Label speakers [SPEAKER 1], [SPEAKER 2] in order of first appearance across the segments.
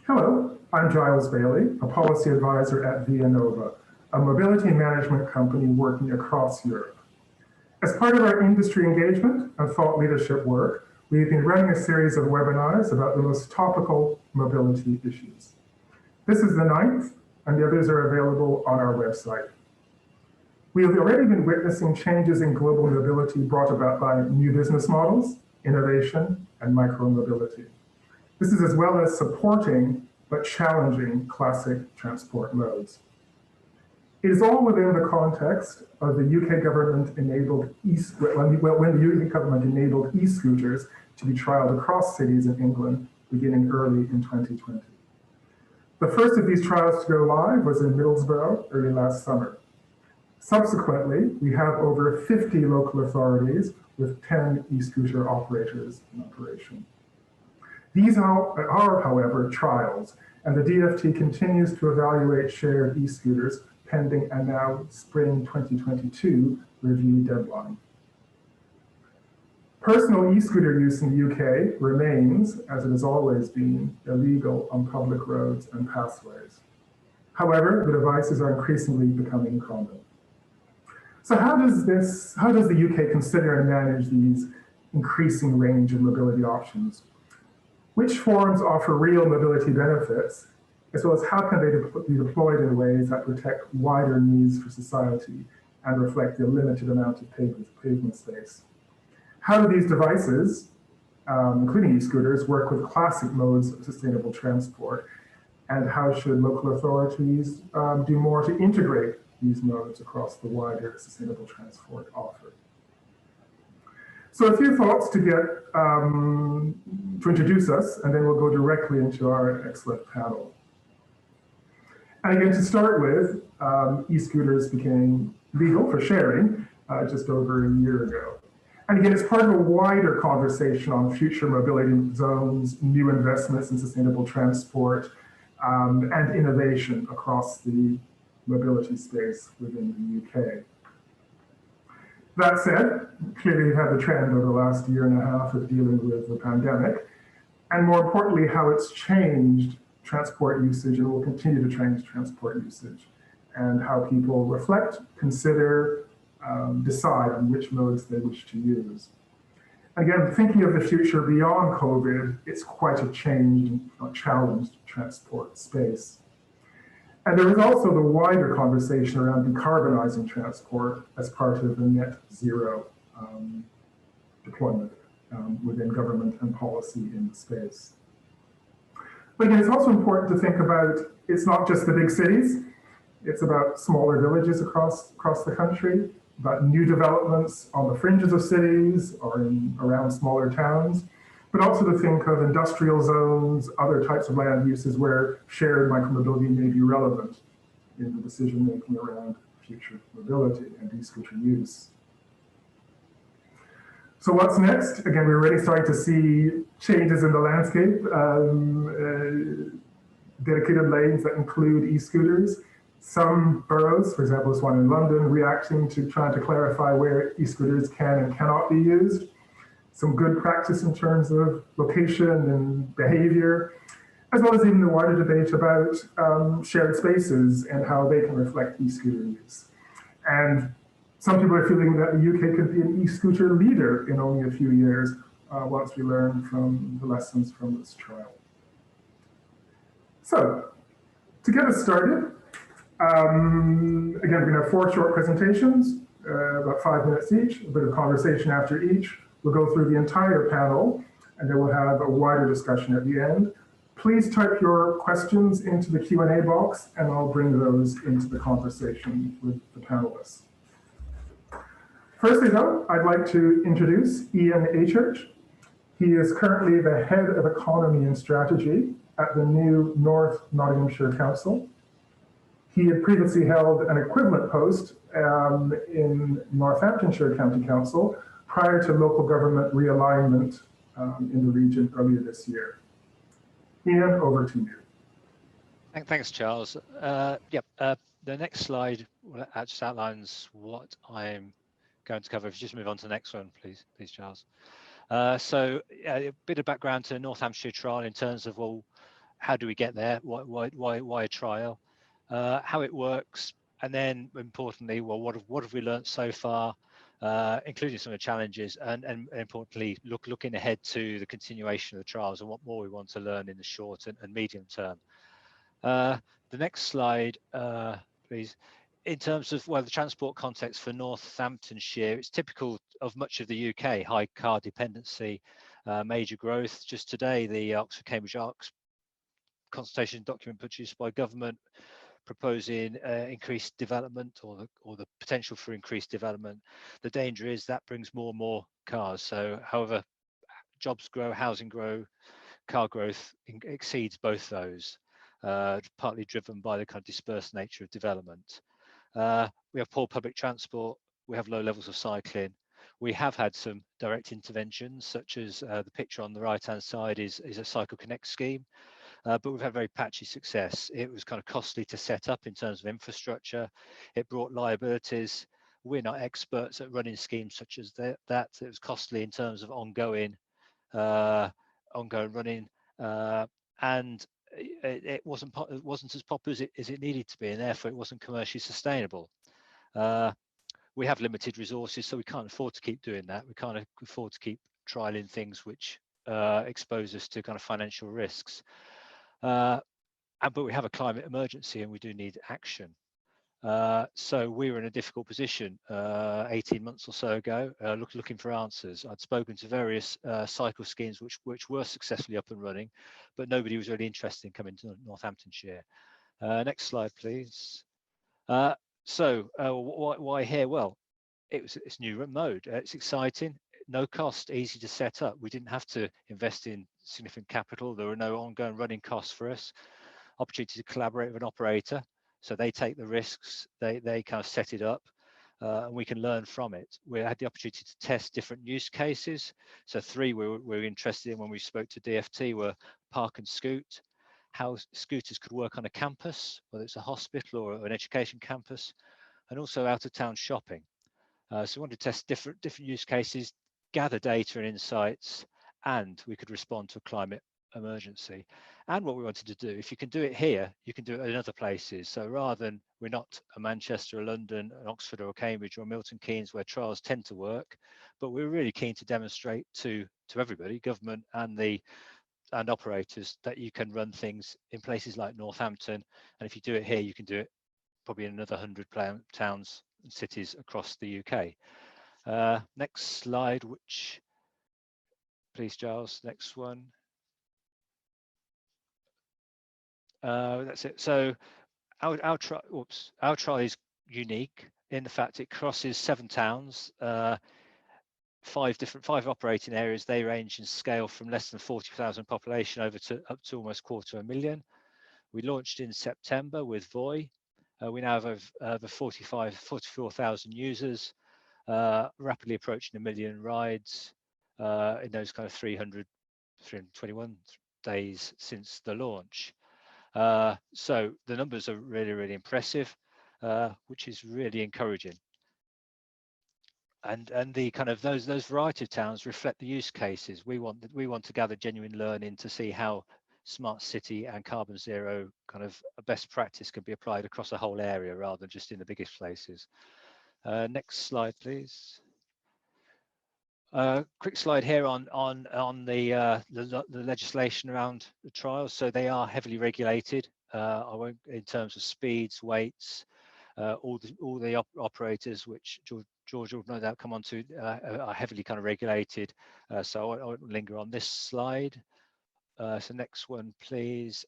[SPEAKER 1] Hello, I'm Giles Bailey, a policy advisor at Vianova, a mobility management company working across Europe. As part of our industry engagement and thought leadership work, we've been running a series of webinars about the most topical mobility issues. This is the 9th, and the others are available on our website. We have already been witnessing changes in global mobility brought about by new business models, innovation, and micro-mobility. This is as well as supporting but challenging classic transport modes. It is all within the context of the UK government enabled when the UK government enabled e-scooters to be trialled across cities in England beginning early in 2020. The first of these trials to go live was in Middlesbrough early last summer. Subsequently, we have over 50 local authorities with 10 e-scooter operators in operation. These are, however, trials, and the DfT continues to evaluate shared e-scooters pending a now spring 2022 review deadline. Personal e-scooter use in the UK remains, as it has always been, illegal on public roads and pathways. However, the devices are increasingly becoming common. So how does the UK consider and manage these increasing range of mobility options? Which forms offer real mobility benefits, as well as how can they be deployed in ways that protect wider needs for society and reflect the limited amount of pavement space? How do these devices, including e-scooters, work with classic modes of sustainable transport? And how should local authorities do more to integrate these modes across the wider sustainable transport offer? So a few thoughts to get to introduce us, and then we'll go directly into our excellent panel. And again, to start with, e-scooters became legal for sharing just over a year ago. And again, it's part of a wider conversation on future mobility zones, new investments in sustainable transport, and innovation across the mobility space within the UK. That said, clearly we've had the trend over the last year and a half of dealing with the pandemic, and more importantly, how it's changed transport usage and will continue to change transport usage, and how people reflect, consider, decide on which modes they wish to use. Again, thinking of the future beyond COVID, it's quite a changed and challenged transport space. And there is also the wider conversation around decarbonizing transport as part of the net zero deployment within government and policy in the space. But again, it's also important to think about, it's not just the big cities, it's about smaller villages across the country, about new developments on the fringes of cities or around smaller towns, but also to think of industrial zones, other types of land uses where shared micromobility may be relevant in the decision-making around future mobility and e-scooter use. So what's next? Again, we're already starting to see changes in the landscape, dedicated lanes that include e-scooters. Some boroughs, for example, this one in London, reacting to trying to clarify where e-scooters can and cannot be used. Some good practice in terms of location and behavior, as well as even the wider debate about shared spaces and how they can reflect e-scooter use. And some people are feeling that the UK could be an e-scooter leader in only a few years once we learn from the lessons from this trial. So, to get us started, again, we're going to have 4 short presentations, about 5 minutes each, a bit of conversation after each. We'll go through the entire panel, and then we'll have a wider discussion at the end. Please type your questions into the Q&A box, and I'll bring those into the conversation with the panelists. Firstly, though, I'd like to introduce Ian Achurch. He is currently the Head of Economy and Strategy at the new North Nottinghamshire Council. He had previously held an equivalent post in Northamptonshire County Council prior to local government realignment in the region earlier this year. Ian, over to you.
[SPEAKER 2] Thanks, Charles. The next slide just outlines what I'm going to cover. If you just move on to the next one, please, Charles. A bit of background to Northamptonshire trial in terms of how do we get there? Why a trial? How it works, and then importantly, well, what have we learned so far, including some of the challenges, and importantly, looking ahead to the continuation of the trials and what more we want to learn in the short and medium term. The next slide, please. In terms of, well, the transport context for Northamptonshire, it's typical of much of the UK, high car dependency, major growth. Just today, the Oxford-Cambridge ARCS consultation document produced by government proposing increased development or the potential for increased development. The danger is that brings more and more cars. So however jobs grow, housing grow, car growth exceeds both those, partly driven by the kind of dispersed nature of development. We have poor public transport, we have low levels of cycling. We have had some direct interventions, such as the picture on the right-hand side is a Cycle Connect scheme, but we've had very patchy success. It was kind of costly to set up in terms of infrastructure. It brought liabilities. We're not experts at running schemes such as that. It was costly in terms of ongoing running, and it wasn't as popular as it needed to be, and therefore it wasn't commercially sustainable. We have limited resources, so we can't afford to keep doing that. We can't afford to keep trialing things which expose us to kind of financial risks. But we have a climate emergency and we do need action. So we were in a difficult position 18 months or so ago, looking for answers. I'd spoken to various cycle schemes which were successfully up and running, but nobody was really interested in coming to Northamptonshire. Next slide, please. Why here? Well, it's new mode. It's exciting, no cost, easy to set up. We didn't have to invest in significant capital. There were no ongoing running costs for us. Opportunity to collaborate with an operator. So they take the risks, they kind of set it up, and we can learn from it. We had the opportunity to test different use cases. So three we were interested in when we spoke to DFT were park and scoot, how scooters could work on a campus, whether it's a hospital or an education campus, and also out of town shopping. So we wanted to test different use cases, gather data and insights, and we could respond to a climate emergency. And what we wanted to do, if you can do it here, you can do it in other places. So rather than, we're not a Manchester, a London, an Oxford or a Cambridge or Milton Keynes where trials tend to work, but we're really keen to demonstrate to everybody, government and operators, that you can run things in places like Northampton. And if you do it here, you can do it probably in another 100 towns and cities across the UK. Next slide, which, please, Giles, next one. That's it. So our trial is unique in the fact it crosses 7 towns, 5 operating areas. They range in scale from less than 40,000 population up to almost 250,000. We launched in September with Voi. We now have over 44,000 users, rapidly approaching 1 million rides in those kind of 321 days since the launch. So the numbers are really, really impressive, which is really encouraging. And the kind of those variety of towns reflect the use cases. We want to gather genuine learning to see how smart city and carbon zero kind of best practice can be applied across a whole area rather than just in the biggest places. Next slide, please. Quick slide here on the legislation around the trials. So they are heavily regulated. I won't, in terms of speeds, weights, all the operators, which George will no doubt come on to, are heavily kind of regulated. So I won't linger on this slide. So next one, please.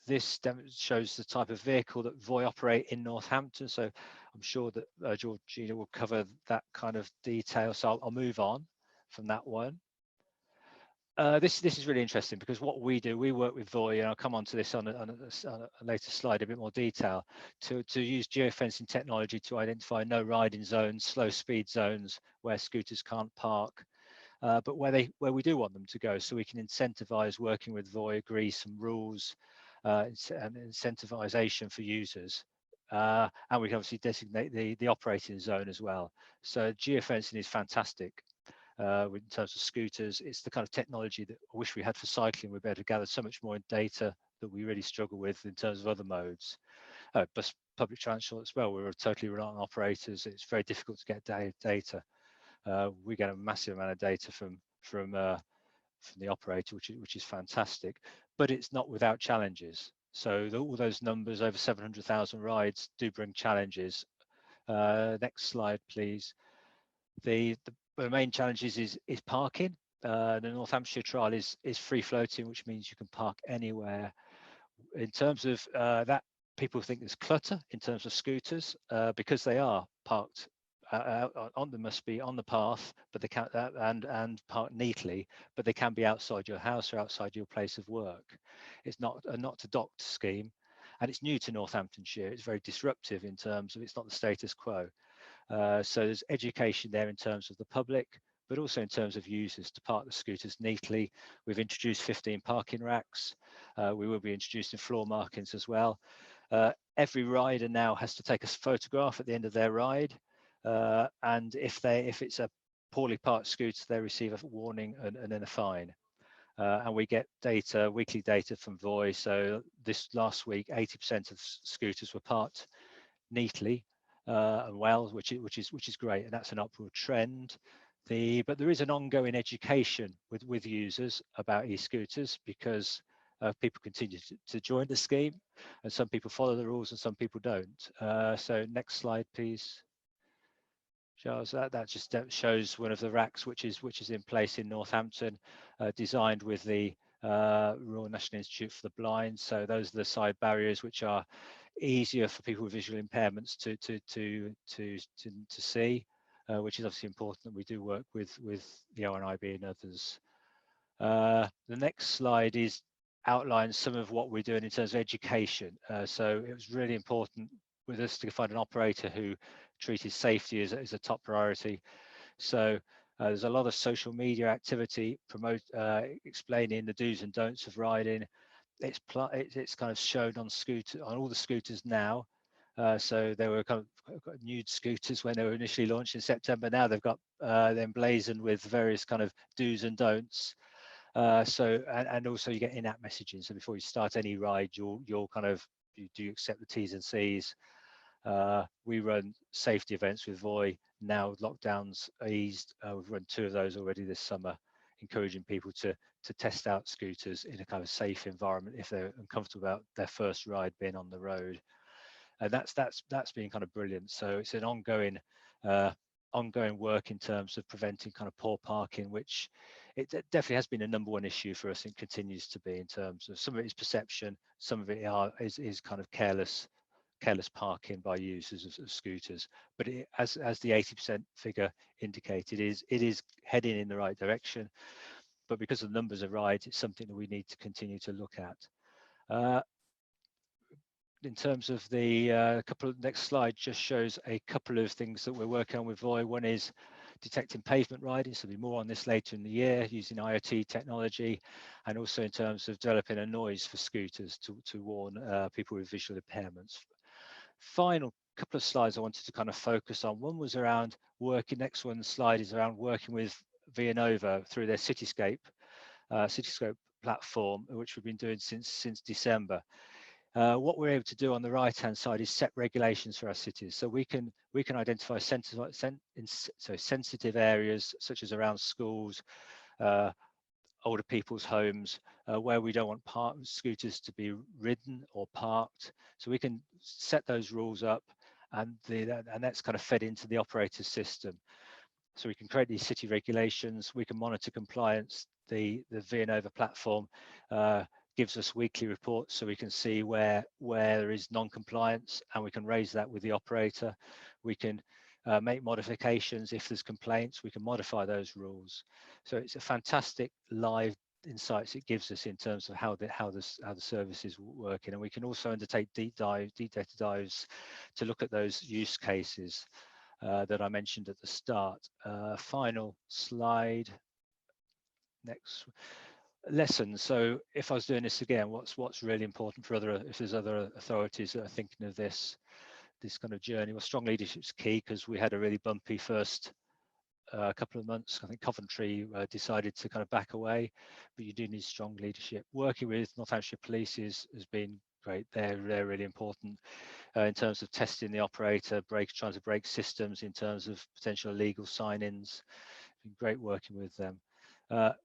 [SPEAKER 2] This shows the type of vehicle that Voi operate in Northampton. So I'm sure that Georgina will cover that kind of detail. So I'll move on from that one. This is really interesting because what we do, we work with Voi, and I'll come on to this on a later slide, a bit more detail, to use geofencing technology to identify no riding zones, slow speed zones where scooters can't park. But where we do want them to go, so we can incentivize working with Voi, agree some rules and incentivization for users, and we can obviously designate the operating zone as well. So geofencing is fantastic. in terms of scooters. It's the kind of technology that I wish we had for cycling. We'd be able to gather so much more data that we really struggle with in terms of other modes. But public transport as well, we're totally reliant on operators. It's very difficult to get data. We get a massive amount of data from the operator, which is fantastic, but it's not without challenges. So all those numbers, over 700,000 rides, do bring challenges. Next slide, please. The main challenges is parking. The North Hampshire trial is free floating, which means you can park anywhere. In terms of that, people think there's clutter in terms of scooters because they are parked they must be on the path, but they can't and parked neatly, but they can be outside your house or outside your place of work. It's not a not to docked scheme, and it's new to Northamptonshire. It's very disruptive in terms of it's not the status quo. So there's education there in terms of the public, but also in terms of users to park the scooters neatly. We've introduced 15 parking racks. We will be introducing floor markings as well. Every rider now has to take a photograph at the end of their ride. And if it's a poorly parked scooter, they receive a warning and then a fine. And we get data, weekly data from Voy. So this last week, 80% of scooters were parked neatly and well, which is great, and that's an upward trend. But there is an ongoing education with users about e-scooters because people continue to join the scheme, and some people follow the rules and some people don't. So next slide, please. Charles, that just shows one of the racks which is in place in Northampton, designed with the Royal National Institute for the Blind. So those are the side barriers which are easier for people with visual impairments to see, which is obviously important that we do work with the ONIB and others. The next slide outlines some of what we're doing in terms of education. So it was really important with us to find an operator who treated safety as a top priority. So there's a lot of social media activity, explaining the do's and don'ts of riding. It's kind of shown on all the scooters now. So they were kind of nude scooters when they were initially launched in September. Now they've got them emblazoned with various kind of do's and don'ts. And also you get in-app messaging. So before you start any ride, you'll kind of do you accept the T's and C's. We run safety events with Voy. Now lockdowns are eased. We've run 2 of those already this summer, encouraging people to test out scooters in a kind of safe environment if they're uncomfortable about their first ride being on the road. And that's been kind of brilliant. So it's an ongoing work in terms of preventing kind of poor parking, which it definitely has been a #1 issue for us and continues to be in terms of some of it is perception, some of it is kind of careless parking by users of scooters. But as the 80% figure indicated, it is heading in the right direction. But because the numbers are right, it's something that we need to continue to look at. In terms of the next slide just shows a couple of things that we're working on with Voy. One is detecting pavement riding, so there'll be more on this later in the year using IoT technology, and also in terms of developing a noise for scooters to warn people with visual impairments. Final couple of slides I wanted to kind of focus on. One was around working, next one slide is around working with Vianova through their Cityscape platform, which we've been doing since December. What we're able to do on the right-hand side is set regulations for our cities. So we can identify sensitive areas such as around schools, older people's homes, where we don't want scooters to be ridden or parked. So we can set those rules up, and that's kind of fed into the operator system. So we can create these city regulations. We can monitor compliance. The Vianova platform gives us weekly reports, so we can see where there is non-compliance, and we can raise that with the operator. We can make modifications if there's complaints. We can modify those rules. So it's a fantastic live insights it gives us in terms of how the service is working, and we can also undertake deep data dives to look at those use cases that I mentioned at the start. Final slide. Next. Lessons. So if I was doing this again, what's really important for if there's other authorities that are thinking of this kind of journey? Well, strong leadership is key, because we had a really bumpy first a couple of months. I think Coventry decided to kind of back away, but you do need strong leadership. Working with Northamptonshire Police has been great. They're really important in terms of testing the operator, trying to break systems in terms of potential illegal sign-ins. Been great working with them.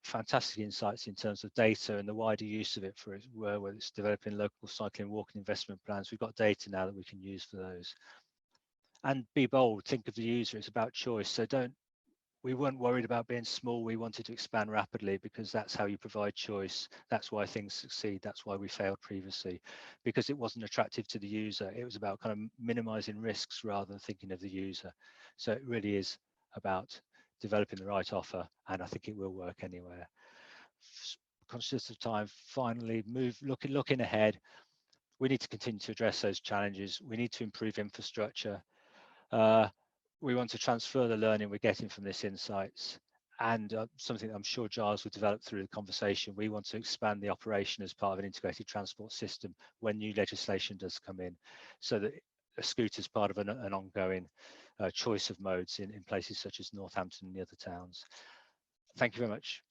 [SPEAKER 2] Fantastic insights in terms of data and the wider use of it for whether it's developing local cycling, walking investment plans. We've got data now that we can use for those. And be bold, think of the user, it's about choice. So we weren't worried about being small, we wanted to expand rapidly because that's how you provide choice. That's why things succeed, that's why we failed previously, because it wasn't attractive to the user. It was about kind of minimizing risks rather than thinking of the user. So it really is about developing the right offer, and I think it will work anywhere. Conscious of time, finally, looking ahead, we need to continue to address those challenges. We need to improve infrastructure. We want to transfer the learning we're getting from this insights, and something I'm sure Giles will develop through the conversation. We want to expand the operation as part of an integrated transport system when new legislation does come in, so that a scooter is part of an ongoing choice of modes in places such as Northampton and the other towns. Thank you very much.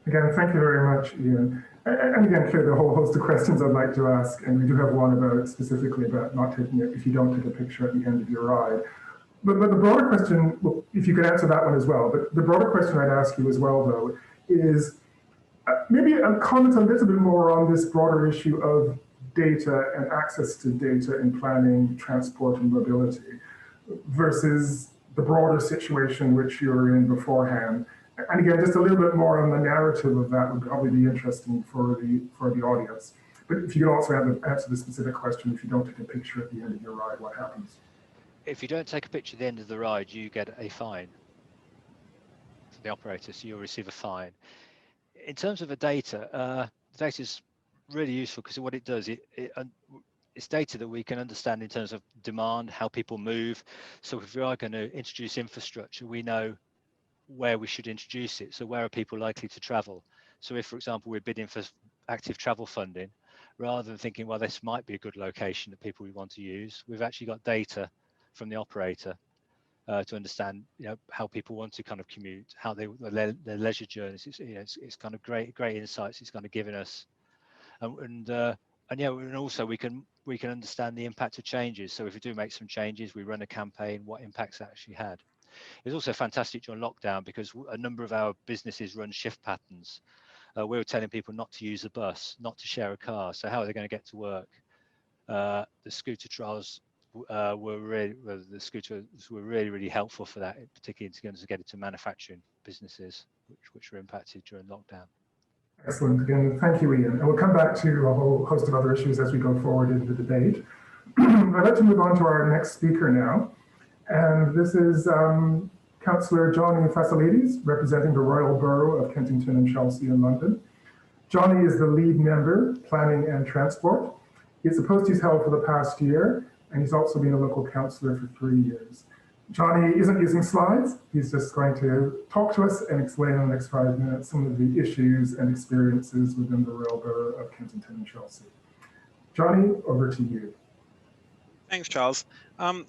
[SPEAKER 1] Again, thank you very much, Ian. And again, clearly, a whole host of questions I'd like to ask, and we do have one about specifically about not taking it if you don't take a picture at the end of your ride. But the broader question, well, if you could answer that one as well, but the broader question I'd ask you as well, though, is maybe a comment a little bit more on this broader issue of data and access to data in planning, transport, and mobility versus the broader situation which you were in beforehand. And again, just a little bit more on the narrative of that would probably be interesting for the audience. But if you could also answer the specific question, if you don't take a picture at the end of your ride, what happens?
[SPEAKER 2] If you don't take a picture at the end of the ride, you get a fine from the operator, so you'll receive a fine. In terms of the data is really useful because what it does, it's data that we can understand in terms of demand, how people move. So if we are going to introduce infrastructure, we know where we should introduce it. So where are people likely to travel? So if, for example, we're bidding for active travel funding, rather than thinking, well, this might be a good location that people would want to use, we've actually got data from the operator to understand, how people want to kind of commute, how their leisure journeys. It's kind of great insights. It's kind of giving us, and also we can understand the impact of changes. So if we do make some changes, we run a campaign, what impacts that actually had. It was also fantastic during lockdown because a number of our businesses run shift patterns. We were telling people not to use a bus, not to share a car. So how are they going to get to work? The scooter trials were really helpful for that, particularly to get it to manufacturing businesses, which were impacted during lockdown.
[SPEAKER 1] Excellent. Again, thank you, Ian. And we'll come back to a whole host of other issues as we go forward into the debate. I'd like to move on to our next speaker now. And this is Councillor Johnny Fasilides, representing the Royal Borough of Kensington and Chelsea in London. Johnny is the lead member, Planning and Transport. It's a post he's held for the past year, and he's also been a local councillor for 3 years. Johnny isn't using slides. He's just going to talk to us and explain in the next 5 minutes some of the issues and experiences within the Royal Borough of Kensington and Chelsea. Johnny, over to you.
[SPEAKER 3] Thanks, Charles.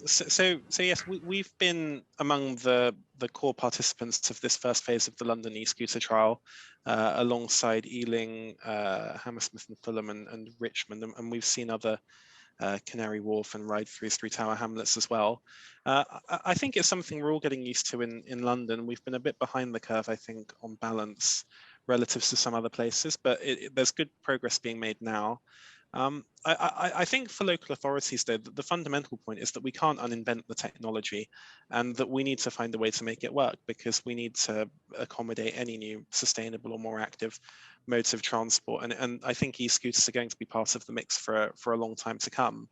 [SPEAKER 3] So yes, we've been among the core participants of this first phase of the London e-scooter trial, alongside Ealing, Hammersmith and Fulham and Richmond, and we've seen other Canary Wharf and ride-throughs through Tower Hamlets as well. I think it's something we're all getting used to in London. We've been a bit behind the curve, I think, on balance relative to some other places, but there's good progress being made now. I think for local authorities, though, the fundamental point is that we can't uninvent the technology and that we need to find a way to make it work because we need to accommodate any new sustainable or more active modes of transport. And I think e-scooters are going to be part of the mix for a long time to come.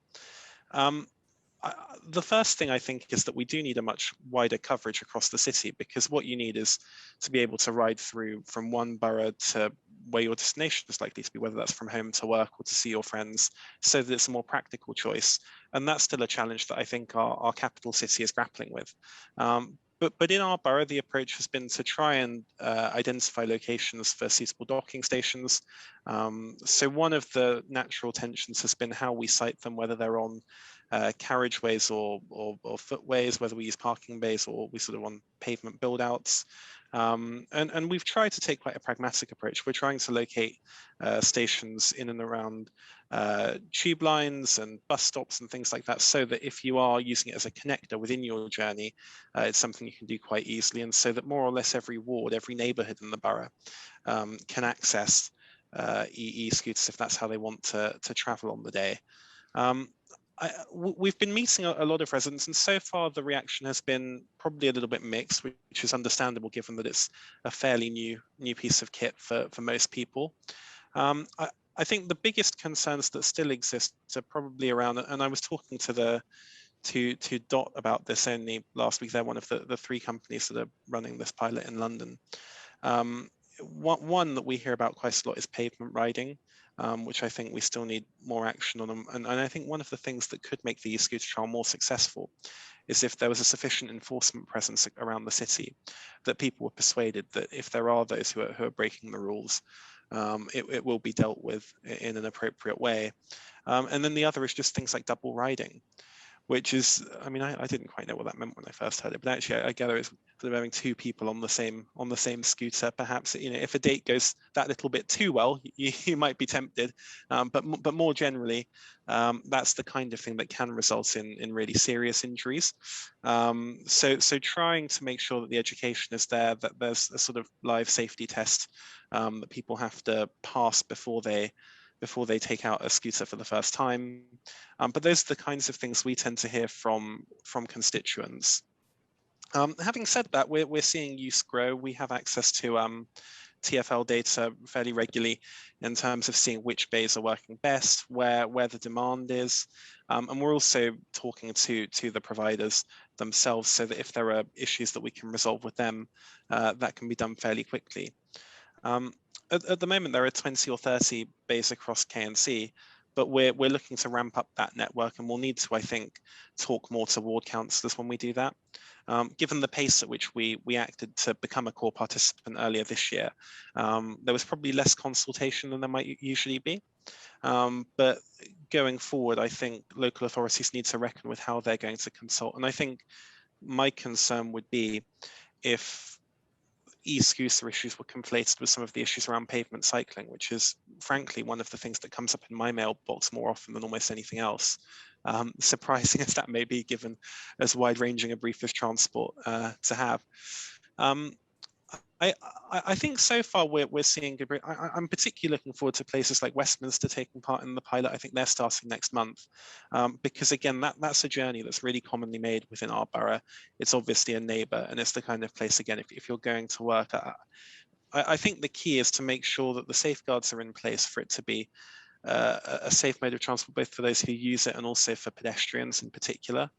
[SPEAKER 3] The first thing I think is that we do need a much wider coverage across the city because what you need is to be able to ride through from one borough to where your destination is likely to be, whether that's from home to work or to see your friends, so that it's a more practical choice. And that's still a challenge that I think our capital city is grappling with. But in our borough, the approach has been to try and identify locations for suitable docking stations. So one of the natural tensions has been how we site them, whether they're on carriageways or footways, whether we use parking bays or we sort of on pavement build-outs. And we've tried to take quite a pragmatic approach. We're trying to locate stations in and around tube lines and bus stops and things like that, so that if you are using it as a connector within your journey, it's something you can do quite easily, and so that more or less every ward, every neighbourhood in the borough can access e-scooters if that's how they want to travel on the day. We've been meeting a lot of residents, and so far the reaction has been probably a little bit mixed, which is understandable given that it's a fairly new piece of kit for most people. I think the biggest concerns that still exist are probably around, and I was talking to Dot about this only last week. They're one of the three companies that are running this pilot in London. One that we hear about quite a lot is pavement riding, which I think we still need more action on. And I think one of the things that could make the e-scooter trial more successful is if there was a sufficient enforcement presence around the city, that people were persuaded that if there are those who are breaking the rules, it will be dealt with in an appropriate way. And then the other is just things like double riding, which is, I mean, I didn't quite know what that meant when I first heard it, but actually I gather it's sort of having two people on the same scooter. Perhaps, you know, if a date goes that little bit too well, you might be tempted, but more generally, that's the kind of thing that can result in really serious injuries. So trying to make sure that the education is there, that there's a sort of live safety test that people have to pass before they take out a scooter for the first time. But those are the kinds of things we tend to hear from constituents. Having said that, we're seeing use grow. We have access to TfL data fairly regularly in terms of seeing which bays are working best, where the demand is. And we're also talking to the providers themselves, so that if there are issues that we can resolve with them, that can be done fairly quickly. At the moment, there are 20 or 30 bays across KNC, but we're looking to ramp up that network, and we'll need to, I think, talk more to ward councillors when we do that. Given the pace at which we acted to become a core participant earlier this year, there was probably less consultation than there might usually be. But going forward, I think local authorities need to reckon with how they're going to consult. And I think my concern would be if e-scooter issues were conflated with some of the issues around pavement cycling, which is frankly one of the things that comes up in my mailbox more often than almost anything else. Surprising as that may be, given as wide-ranging a brief as transport to have. I think so far we're seeing good. I'm particularly looking forward to places like Westminster taking part in the pilot. I think they're starting next month, because again, that's a journey that's really commonly made within our borough. It's obviously a neighbour, and it's the kind of place, again, if you're going to work, I think the key is to make sure that the safeguards are in place for it to be a safe mode of transport, both for those who use it and also for pedestrians in particular.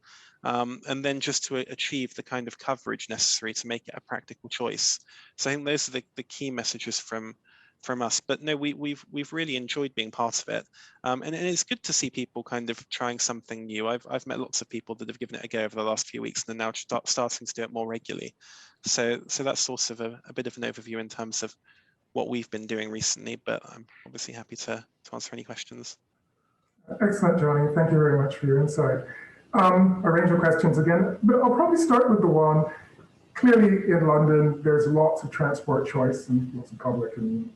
[SPEAKER 3] And then just to achieve the kind of coverage necessary to make it a practical choice. So I think those are the key messages from us. But no, we've really enjoyed being part of it, and it's good to see people kind of trying something new. I've met lots of people that have given it a go over the last few weeks and are now starting to do it more regularly. So that's sort of a bit of an overview in terms of what we've been doing recently. But I'm obviously happy to answer any questions.
[SPEAKER 1] Excellent, Johnny. Thank you very much for your insight. A range of questions again, but I'll probably start with the one. Clearly in London, there's lots of transport choice and lots of public and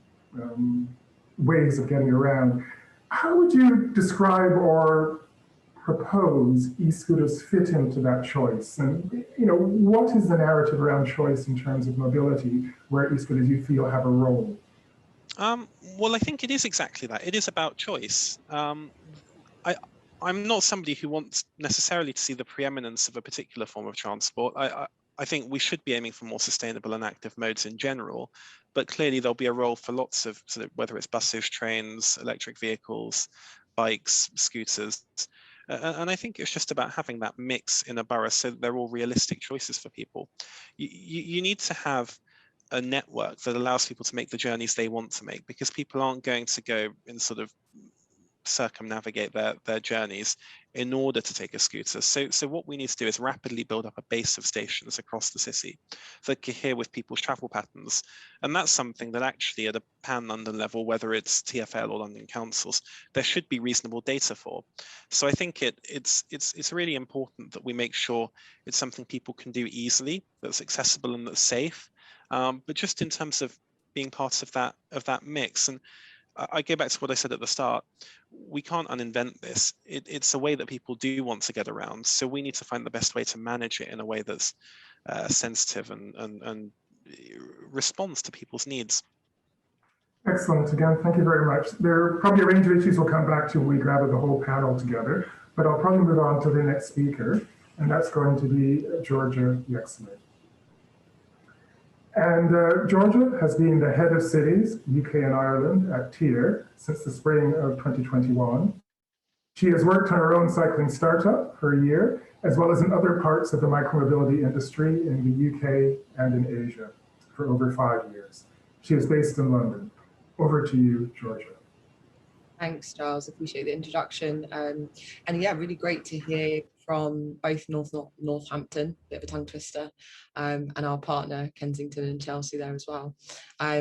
[SPEAKER 1] ways of getting around. How would you describe or propose e-scooters fit into that choice? And what is the narrative around choice in terms of mobility where e-scooters you feel have a role?
[SPEAKER 3] Well, I think it is exactly that. It is about choice. I'm not somebody who wants necessarily to see the preeminence of a particular form of transport. I think we should be aiming for more sustainable and active modes in general, but clearly there'll be a role for lots of, sort of, whether it's buses, trains, electric vehicles, bikes, scooters. And I think it's just about having that mix in a borough so that they're all realistic choices for people. You need to have a network that allows people to make the journeys they want to make, because people aren't going to go in sort of circumnavigate their journeys in order to take a scooter. So what we need to do is rapidly build up a base of stations across the city that cohere with people's travel patterns. And that's something that actually at a pan-London level, whether it's TfL or London councils, there should be reasonable data for. So I think it's really important that we make sure it's something people can do easily, that's accessible and that's safe. But just in terms of being part of that mix, and I go back to what I said at the start, we can't uninvent this. It's a way that people do want to get around. So we need to find the best way to manage it in a way that's sensitive and responds to people's needs.
[SPEAKER 1] Excellent. Again, thank you very much. There are probably a range of issues we'll come back to when we gather the whole panel together, but I'll probably move on to the next speaker, and that's going to be Georgia Yexley. And Georgia has been the head of cities, UK and Ireland, at TIER since the spring of 2021. She has worked on her own cycling startup for a year, as well as in other parts of the micromobility industry in the UK and in Asia for over 5 years. She is based in London. Over to you, Georgia.
[SPEAKER 4] Thanks, Giles. Appreciate the introduction. And yeah, really great to hear from both Northampton, bit of a tongue twister, and our partner Kensington and Chelsea there as well.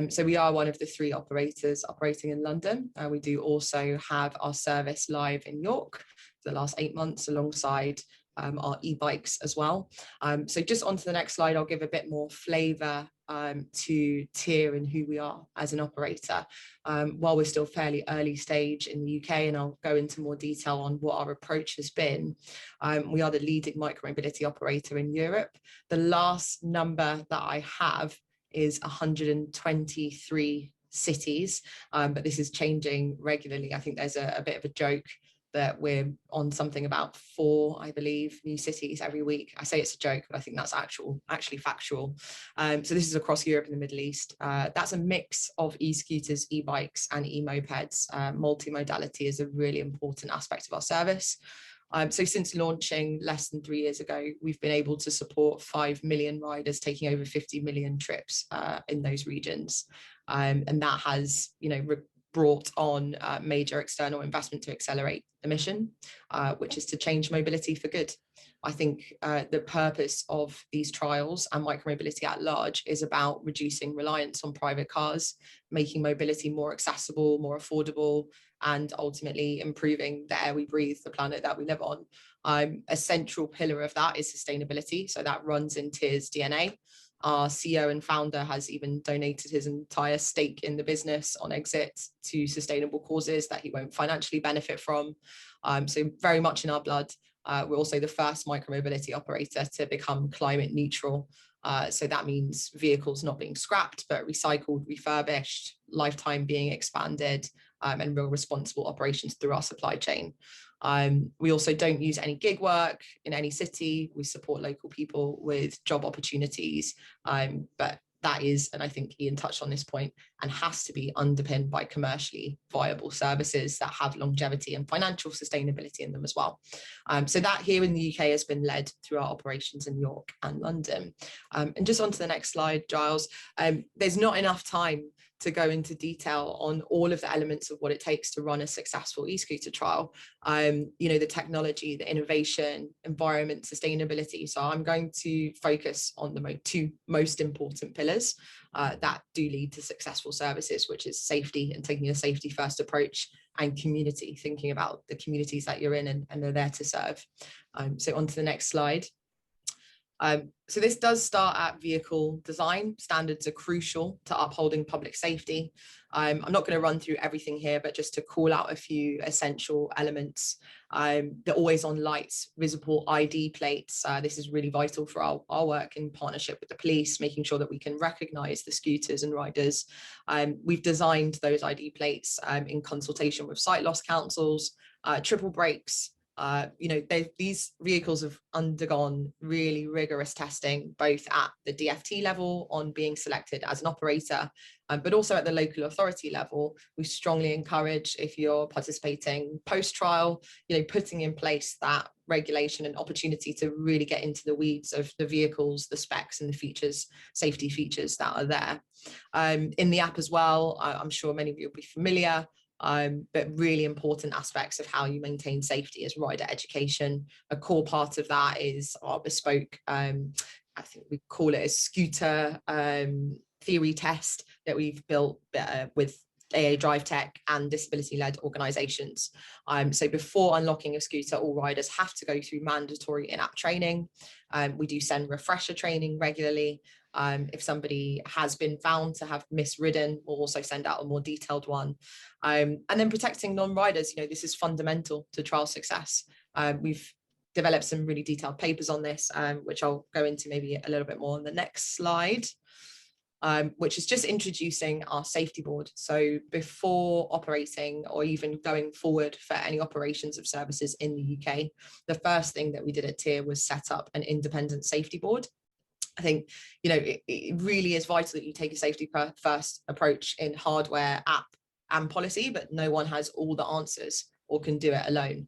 [SPEAKER 4] So we are one of the 3 operators operating in London. We do also have our service live in York for the last 8 months alongside our e-bikes as well. So just onto the next slide, I'll give a bit more flavour to TIER and who we are as an operator. While we're still fairly early stage in the UK, and I'll go into more detail on what our approach has been, we are the leading micromobility operator in Europe. The last number that I have is 123 cities, but this is changing regularly. I think there's a bit of a joke that we're on something about 4, I believe, new cities every week. I say it's a joke, but I think that's actually factual. So this is across Europe and the Middle East. That's a mix of e-scooters, e-bikes and e-mopeds. Multi-modality is a really important aspect of our service. So since launching less than 3 years ago, we've been able to support 5 million riders taking over 50 million trips in those regions. And that has, brought on major external investment to accelerate the mission, which is to change mobility for good. I think the purpose of these trials and micromobility at large is about reducing reliance on private cars, making mobility more accessible, more affordable, and ultimately improving the air we breathe, the planet that we live on. A central pillar of that is sustainability. So that runs in TIER's DNA. Our CEO and founder has even donated his entire stake in the business on exit to sustainable causes that he won't financially benefit from. So very much in our blood. We're also the first micromobility operator to become climate neutral. So that means vehicles not being scrapped, but recycled, refurbished, lifetime being expanded, and real responsible operations through our supply chain. We also don't use any gig work in any city. We support local people with job opportunities, but that is, and I think Ian touched on this point, and has to be underpinned by commercially viable services that have longevity and financial sustainability in them as well. So that here in the UK has been led through our operations in York and London. And just onto the next slide, Giles, there's not enough time to go into detail on all of the elements of what it takes to run a successful e-scooter trial. The technology, the innovation, environment, sustainability. So I'm going to focus on the 2 most important pillars that do lead to successful services, which is safety and taking a safety first approach, and community, thinking about the communities that you're in and they're there to serve. So on to the next slide. So this does start at vehicle design. Standards are crucial to upholding public safety. I'm not going to run through everything here, but just to call out a few essential elements. The always on lights, visible ID plates. This is really vital for our work in partnership with the police, making sure that we can recognize the scooters and riders. We've designed those ID plates in consultation with sight loss councils, triple brakes. These vehicles have undergone really rigorous testing, both at the DFT level on being selected as an operator, but also at the local authority level. We strongly encourage, if you're participating post-trial, putting in place that regulation and opportunity to really get into the weeds of the vehicles, the specs and the features, safety features that are there. In the app as well, I'm sure many of you will be familiar. but really important aspects of how you maintain safety is rider education. A core part of that is our bespoke, I think we call it a scooter theory test that we've built with AA Drive Tech and disability-led organisations. So before unlocking a scooter, all riders have to go through mandatory in-app training. We do send refresher training regularly. If somebody has been found to have misridden, we'll also send out a more detailed one. And then protecting non-riders, this is fundamental to trial success. We've developed some really detailed papers on this, which I'll go into maybe a little bit more on the next slide, which is just introducing our safety board. So before operating or even going forward for any operations of services in the UK, the first thing that we did at TIER was set up an independent safety board. I think, it really is vital that you take a safety first approach in hardware, app and policy, but no one has all the answers or can do it alone.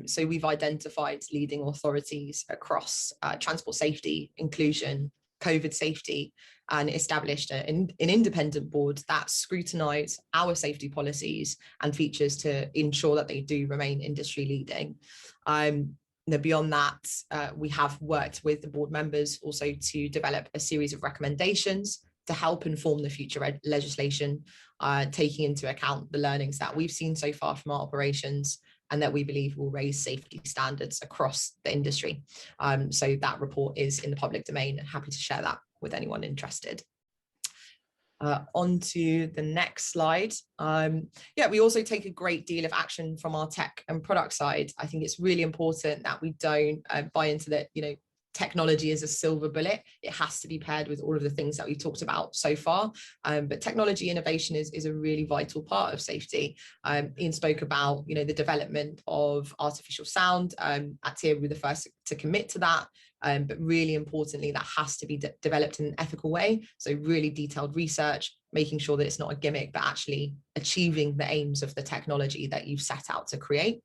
[SPEAKER 4] So we've identified leading authorities across transport safety, inclusion, COVID safety, and established an independent board that scrutinise our safety policies and features to ensure that they do remain industry leading. Beyond that, we have worked with the board members also to develop a series of recommendations to help inform the future legislation, taking into account the learnings that we've seen so far from our operations and that we believe will raise safety standards across the industry. So that report is in the public domain, and happy to share that with anyone interested. On to the next slide. We also take a great deal of action from our tech and product side. I think it's really important that we don't buy into that, technology is a silver bullet. It has to be paired with all of the things that we've talked about so far. But technology innovation is a really vital part of safety. Ian spoke about, the development of artificial sound. At TIER, we're the first to commit to that. But really importantly, that has to be developed in an ethical way. So really detailed research, making sure that it's not a gimmick, but actually achieving the aims of the technology that you've set out to create.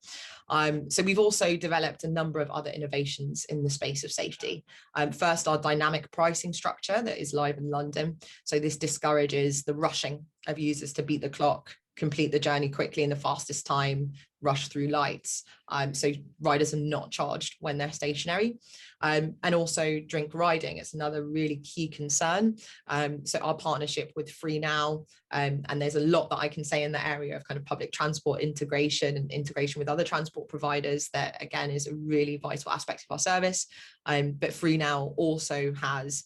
[SPEAKER 4] So we've also developed a number of other innovations in the space of safety. First, our dynamic pricing structure that is live in London. So this discourages the rushing of users to beat the clock, complete the journey quickly in the fastest time, rush through lights. So riders are not charged when they're stationary. And also drink riding. It's another really key concern. So our partnership with Free Now, and there's a lot that I can say in the area of kind of public transport integration and integration with other transport providers that, again, is a really vital aspect of our service. But Free Now also has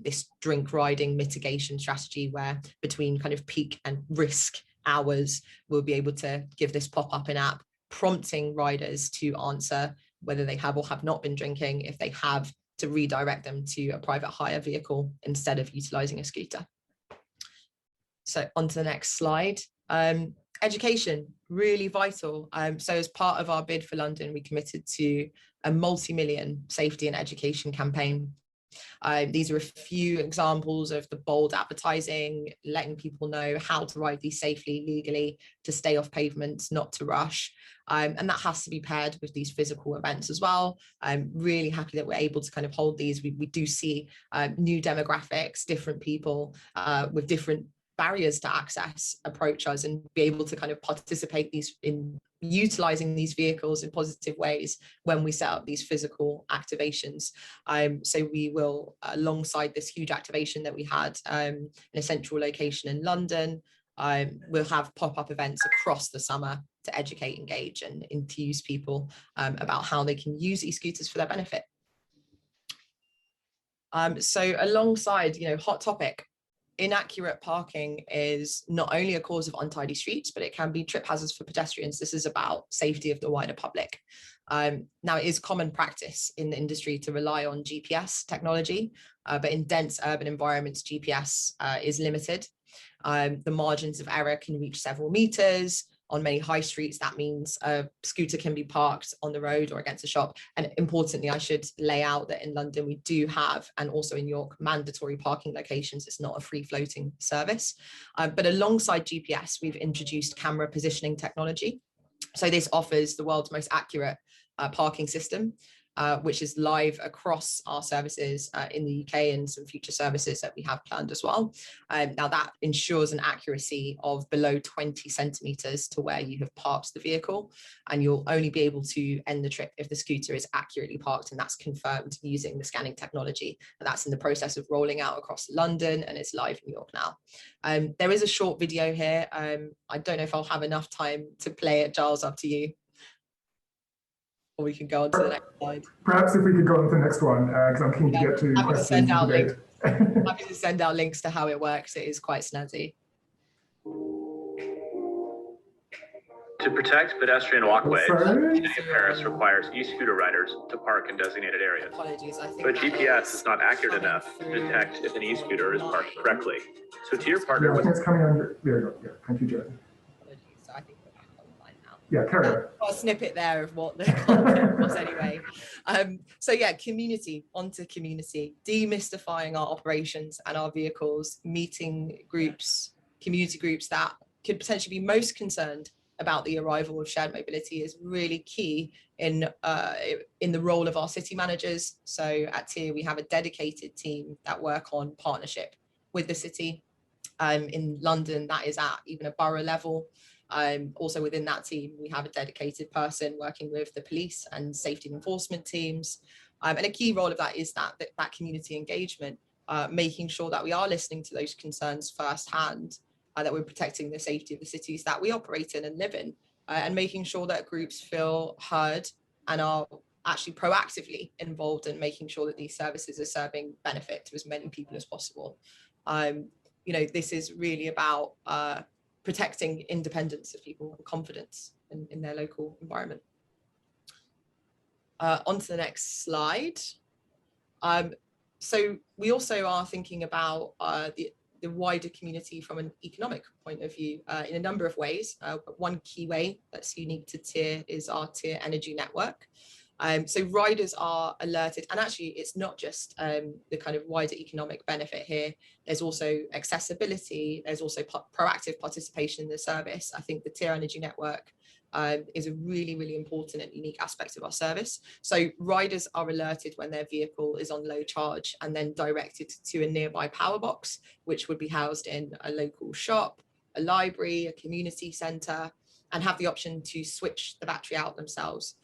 [SPEAKER 4] this drink riding mitigation strategy where between kind of peak and risk hours, we'll be able to give this pop-up in app, prompting riders to answer whether they have or have not been drinking. If they have, to redirect them to a private hire vehicle instead of utilising a scooter. So on to the next slide. Education, really vital. So as part of our bid for London, we committed to a multi-million safety and education campaign. These are a few examples of the bold advertising, letting people know how to ride these safely, legally, to stay off pavements, not to rush. And that has to be paired with these physical events as well. I'm really happy that we're able to kind of hold these. We do see new demographics, different people with different barriers to access approach us and be able to kind of participate in utilizing these vehicles in positive ways when we set up these physical activations. So we will, alongside this huge activation that we had in a central location in London, we'll have pop-up events across the summer to educate, engage and enthuse people about how they can use e-scooters for their benefit. So alongside, hot topic, inaccurate parking is not only a cause of untidy streets, but it can be trip hazards for pedestrians. This is about safety of the wider public. Now, it is common practice in the industry to rely on GPS technology, but in dense urban environments, GPS is limited. The margins of error can reach several meters. On many high streets, that means a scooter can be parked on the road or against a shop. And importantly, I should lay out that in London, we do have, and also in York, mandatory parking locations. It's not a free floating service. But alongside GPS, we've introduced camera positioning technology. So this offers the world's most accurate parking system. which is live across our services in the UK and some future services that we have planned as well. Now that ensures an accuracy of below 20 centimeters to where you have parked the vehicle, and you'll only be able to end the trip if the scooter is accurately parked, and that's confirmed using the scanning technology. And that's in the process of rolling out across London, and it's live in New York now. There is a short video here. I don't know if I'll have enough time to play it. Giles, up to you. Or we can go on to the next slide.
[SPEAKER 1] Perhaps if we could go on to the next one, because I'm keen to get to questions and debate.
[SPEAKER 4] Happy to send out links to how it works. It is quite snazzy.
[SPEAKER 5] To protect pedestrian walkways, the City of Paris requires e-scooter riders to park in designated areas.
[SPEAKER 4] Apologies, I think
[SPEAKER 5] But GPS is not accurate enough to detect if an e-scooter is parked correctly. So to your partner,
[SPEAKER 1] I think it's coming under. There you go. Yeah, thank you, Jerry.
[SPEAKER 4] Apologies, so I think we're back online now.
[SPEAKER 1] Yeah, carry on.
[SPEAKER 4] Got a snippet there of what the content was anyway. So yeah, community, onto community, demystifying our operations and our vehicles, meeting groups, community groups that could potentially be most concerned about the arrival of shared mobility is really key in the role of our city managers. So at TIER, we have a dedicated team that work on partnership with the city. In London, that is at even a borough level. Also within that team, we have a dedicated person working with the police and safety enforcement teams. And a key role of that is that community engagement, making sure that we are listening to those concerns firsthand, that we're protecting the safety of the cities that we operate in and live in, and making sure that groups feel heard and are actually proactively involved in making sure that these services are serving benefit to as many people as possible. You know, this is really about protecting independence of people and confidence in their local environment. On to the next slide. So we also are thinking about the wider community from an economic point of view in a number of ways. But one key way that's unique to TIER is our TIER Energy Network. So riders are alerted, and actually it's not just the kind of wider economic benefit here. There's also accessibility, there's also proactive participation in the service. I think the TIER Energy Network is a really, really important and unique aspect of our service. So riders are alerted when their vehicle is on low charge and then directed to a nearby power box, which would be housed in a local shop, a library, a community centre, and have the option to switch the battery out themselves.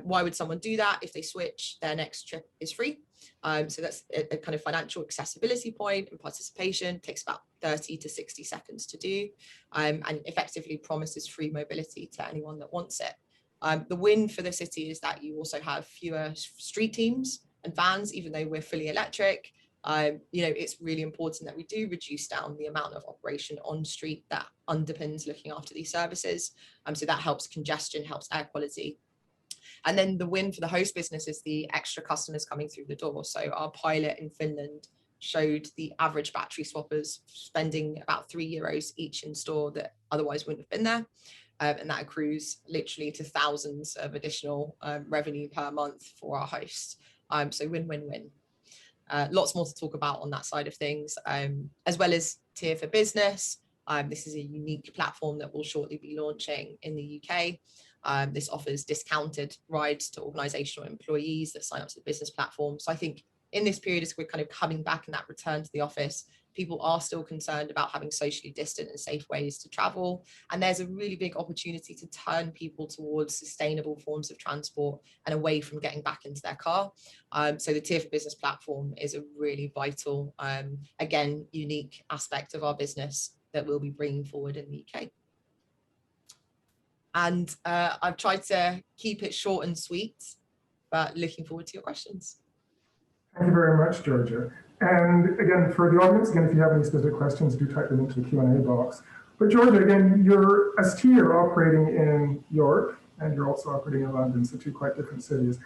[SPEAKER 4] Why would someone do that? If they switch, their next trip is free. So that's a kind of financial accessibility point, and participation takes about 30 to 60 seconds to do, and effectively promises free mobility to anyone that wants it. The win for the city is that you also have fewer street teams and vans, even though we're fully electric. You know, it's really important that we do reduce down the amount of operation on street that underpins looking after these services. So that helps congestion, helps air quality. And then the win for the host business is the extra customers coming through the door. So our pilot in Finland showed the average battery swappers spending about €3 each in store that otherwise wouldn't have been there. And that accrues literally to thousands of additional revenue per month for our hosts. So win-win-win. Lots more to talk about on that side of things, as well as TIER for Business. This is a unique platform that will shortly be launching in the UK. This offers discounted rides to organisational employees that sign up to the business platform. So I think in this period, as we're kind of coming back in that return to the office, people are still concerned about having socially distant and safe ways to travel. And there's a really big opportunity to turn people towards sustainable forms of transport and away from getting back into their car. So the TIER for Business platform is a really vital, again, unique aspect of our business that we'll be bringing forward in the UK. And I've tried to keep it short and sweet, but looking forward to your questions.
[SPEAKER 1] Thank you very much, Georgia. And again, for the audience, again, if you have any specific questions, do type them into the Q&A box. But Georgia, again, you're, as TIER, operating in York, and you're also operating in London, so two quite different cities.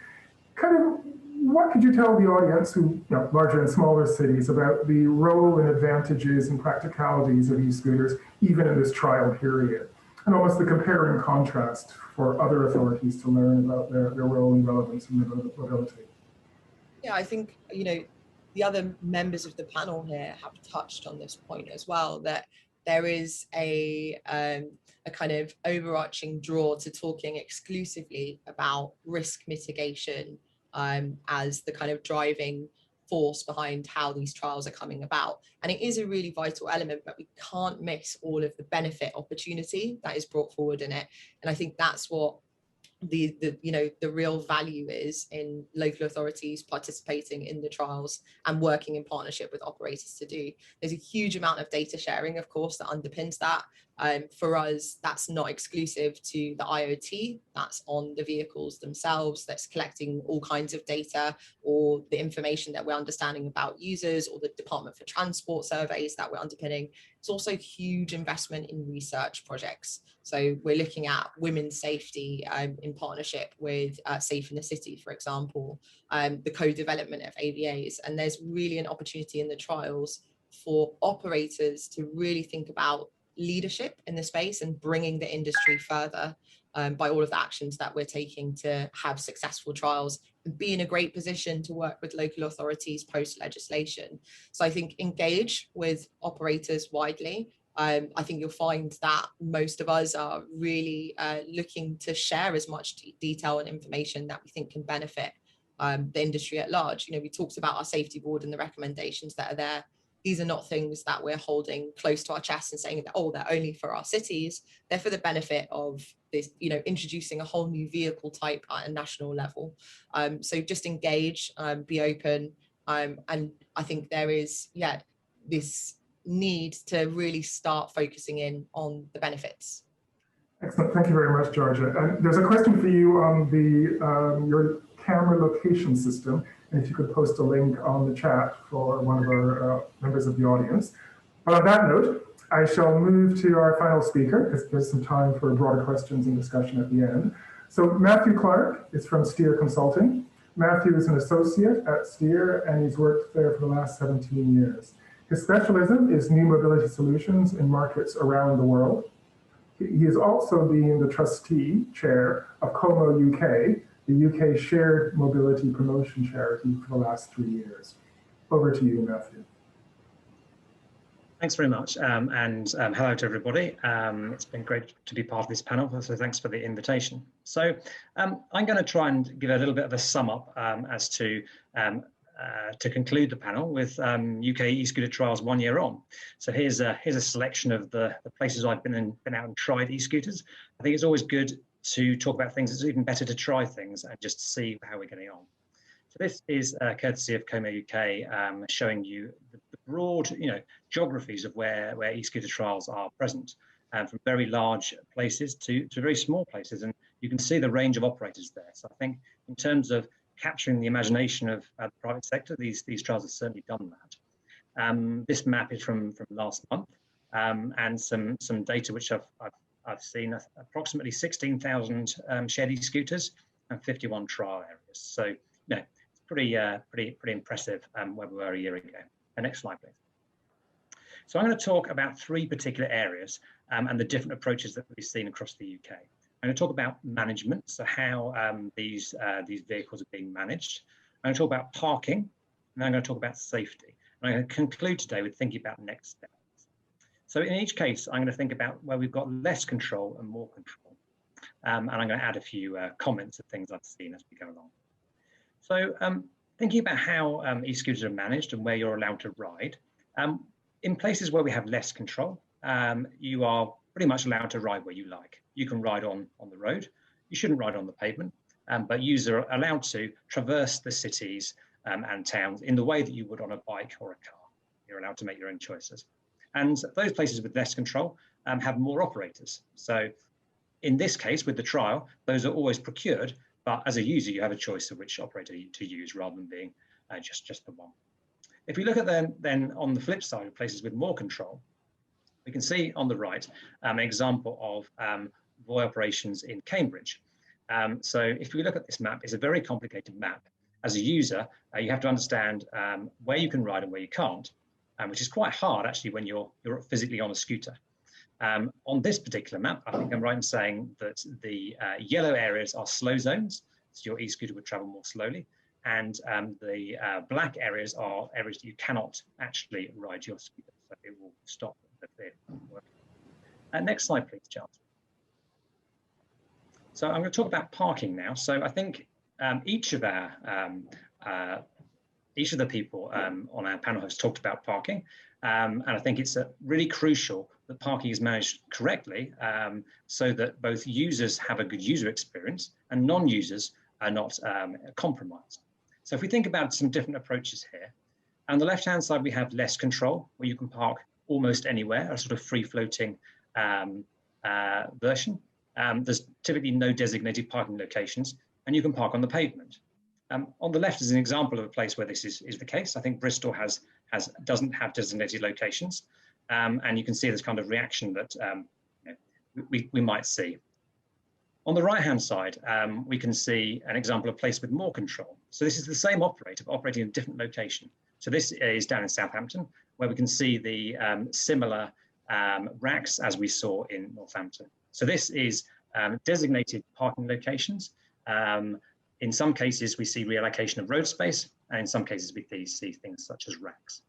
[SPEAKER 1] Kind of, what could you tell the audience, who, you know, larger and smaller cities, about the role and advantages and practicalities of e-scooters, even in this trial period? And almost the compare and contrast for other authorities to learn about their role and relevance in mobility.
[SPEAKER 4] Yeah, I think, you know, the other members of the panel here have touched on this point as well, that there is a kind of overarching draw to talking exclusively about risk mitigation as the kind of driving force behind how these trials are coming about. And it is a really vital element, but we can't miss all of the benefit opportunity that is brought forward in it. And I think that's what the real value is in local authorities participating in the trials and working in partnership with operators to do. There's a huge amount of data sharing, of course, that underpins that. For us, that's not exclusive to the IoT, that's on the vehicles themselves, that's collecting all kinds of data, or the information that we're understanding about users, or the Department for Transport surveys that we're underpinning. It's also huge investment in research projects. So we're looking at women's safety in partnership with Safe in the City, for example, the co-development of AVAs. And there's really an opportunity in the trials for operators to really think about leadership in the space and bringing the industry further by all of the actions that we're taking to have successful trials and be in a great position to work with local authorities post legislation. So I think engage with operators widely. I think you'll find that most of us are really looking to share as much detail and information that we think can benefit the industry at large. You know, we talked about our safety board and the recommendations that are there. These are not things that we're holding close to our chest and saying that, oh, they're only for our cities. They're for the benefit of this, you know, introducing a whole new vehicle type at a national level. So just engage, be open. And I think there is, this need to really start focusing in on the benefits.
[SPEAKER 1] Excellent. Thank you very much, Georgia. And there's a question for you on the your camera location system. And if you could post a link on the chat for one of our members of the audience. But on that note, I shall move to our final speaker, because there's some time for broader questions and discussion at the end. So Matthew Clark is from Steer Consulting. Matthew is an associate at Steer, and he's worked there for the last 17 years. His specialism is new mobility solutions in markets around the world. He has also been the trustee chair of Como UK, the UK shared mobility promotion charity, for the last 3 years. Over to you, Matthew.
[SPEAKER 6] Thanks very much, and hello to everybody. It's been great to be part of this panel, so thanks for the invitation. So I'm going to try and give a little bit of a sum up as to conclude the panel with UK e-scooter trials 1 year on. So here's a selection of the places I've been out and tried e-scooters. I think it's always good to talk about things. It's even better to try things and just see how we're getting on. So this is courtesy of Como UK, showing you the broad, geographies of where e-scooter trials are present, from very large places to very small places, and you can see the range of operators there. So I think in terms of capturing the imagination of the private sector, these trials have certainly done that. This map is from last month, and some data which I've seen approximately 16,000 shared e-scooters and 51 trial areas. So it's pretty impressive where we were a year ago. Next slide, please. So I'm going to talk about 3 particular areas and the different approaches that we've seen across the UK. I'm going to talk about management, so how these vehicles are being managed. I'm going to talk about parking, and then I'm going to talk about safety. And I'm going to conclude today with thinking about next steps. So in each case, I'm going to think about where we've got less control and more control. And I'm going to add a few comments of things I've seen as we go along. So thinking about how e-scooters are managed and where you're allowed to ride. In places where we have less control, you are pretty much allowed to ride where you like. You can ride on the road. You shouldn't ride on the pavement, but users are allowed to traverse the cities and towns in the way that you would on a bike or a car. You're allowed to make your own choices. And those places with less control have more operators. So in this case, with the trial, those are always procured, but as a user, you have a choice of which operator to use rather than being just the one. If we look at then on the flip side of places with more control, we can see on the right an example of Voi operations in Cambridge. So if we look at this map, it's a very complicated map. As a user, you have to understand where you can ride and where you can't, which is quite hard actually when you're physically on a scooter. On this particular map, I think I'm right in saying that the yellow areas are slow zones, so your e-scooter would travel more slowly, and the black areas are areas that you cannot actually ride your scooter, so it will stop the vehicle. Next slide, please, Charles. So I'm going to talk about parking now. So I think each of the people on our panel has talked about parking, and I think it's really crucial that parking is managed correctly, so that both users have a good user experience and non-users are not compromised. So if we think about some different approaches here, on the left-hand side we have less control, where you can park almost anywhere, a sort of free-floating version. There's typically no designated parking locations, and you can park on the pavement. On the left is an example of a place where this is the case. I think Bristol doesn't have designated locations, and you can see this kind of reaction that we might see. On the right-hand side, we can see an example of a place with more control. So this is the same operator, but operating in a different location. So this is down in Southampton, where we can see the similar racks as we saw in Northampton. So this is designated parking locations. In some cases, we see reallocation of road space, and in some cases, we see things such as racks.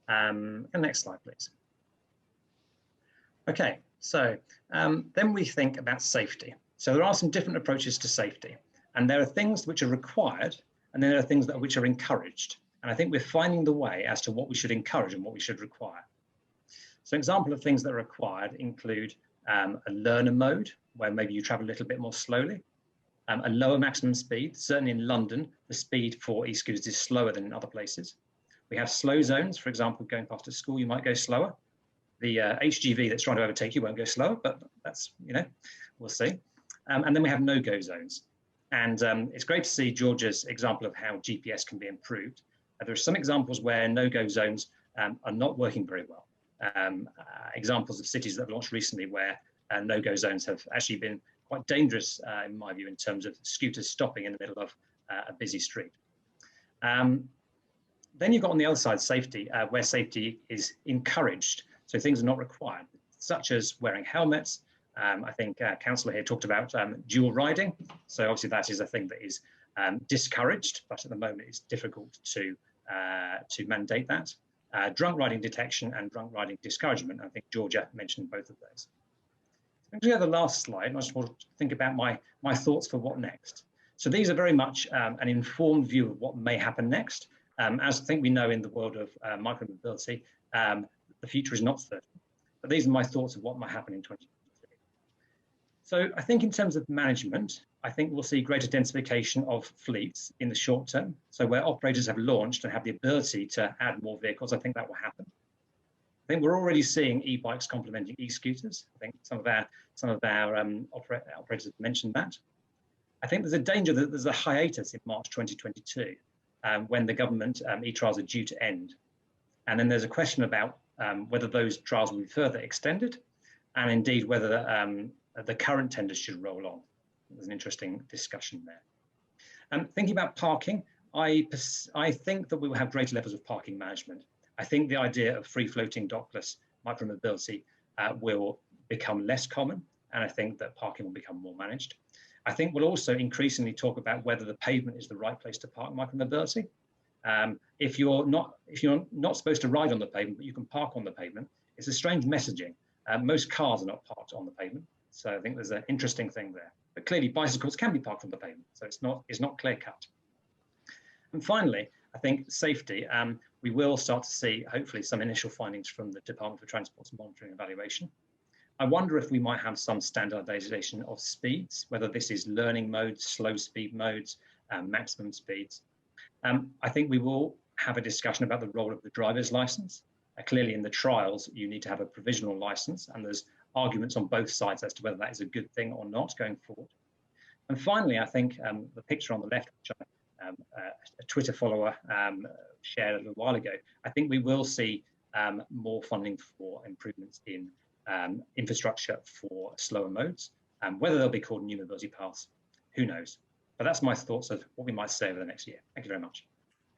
[SPEAKER 6] And next slide, please. Okay, so then we think about safety. So there are some different approaches to safety, and there are things which are required, and then there are things which are encouraged. And I think we're finding the way as to what we should encourage and what we should require. So an example of things that are required include a learner mode, where maybe you travel a little bit more slowly, a lower maximum speed. Certainly in London, the speed for e-scooters is slower than in other places. We have slow zones. For example, going past a school, you might go slower. The HGV that's trying to overtake you won't go slower, but that's, we'll see. And then we have no-go zones. And it's great to see Georgia's example of how GPS can be improved. There are some examples where no-go zones are not working very well. Examples of cities that have launched recently where no-go zones have actually been quite dangerous, in my view, in terms of scooters stopping in the middle of a busy street. Then you've got on the other side safety, where safety is encouraged. So things are not required, such as wearing helmets. I think Councillor here talked about dual riding. So obviously that is a thing that is discouraged, but at the moment it's difficult to mandate that. Drunk riding detection and drunk riding discouragement. I think Georgia mentioned both of those. Actually, the last slide, I just want to think about my thoughts for what next. So these are very much an informed view of what may happen next. As I think we know in the world of micromobility, the future is not certain. But these are my thoughts of what might happen in 2023. So I think in terms of management, I think we'll see greater densification of fleets in the short term. So where operators have launched and have the ability to add more vehicles, I think that will happen. I think we're already seeing e-bikes complementing e-scooters. I think some of our operators have mentioned that. I think there's a danger that there's a hiatus in March 2022 when the government e-trials are due to end. And then there's a question about whether those trials will be further extended, and indeed whether the current tenders should roll on. There's an interesting discussion there. Thinking about parking, I think that we will have greater levels of parking management. I think the idea of free-floating dockless micromobility will become less common, and I think that parking will become more managed. I think we'll also increasingly talk about whether the pavement is the right place to park micromobility. If you're not supposed to ride on the pavement, but you can park on the pavement, it's a strange messaging. Most cars are not parked on the pavement, so I think there's an interesting thing there. But clearly, bicycles can be parked on the pavement, so it's not clear cut. And finally, I think safety. We will start to see, hopefully, some initial findings from the Department for Transport's monitoring and evaluation. I wonder if we might have some standardization of speeds, whether this is learning modes, slow speed modes, maximum speeds. I think we will have a discussion about the role of the driver's license. Clearly in the trials, you need to have a provisional license, and there's arguments on both sides as to whether that is a good thing or not going forward. And finally, I think the picture on the left, which a Twitter follower shared a little while ago, I think we will see more funding for improvements in infrastructure for slower modes. Whether they'll be called new mobility paths, who knows? But that's my thoughts of what we might say over the next year. Thank you very much.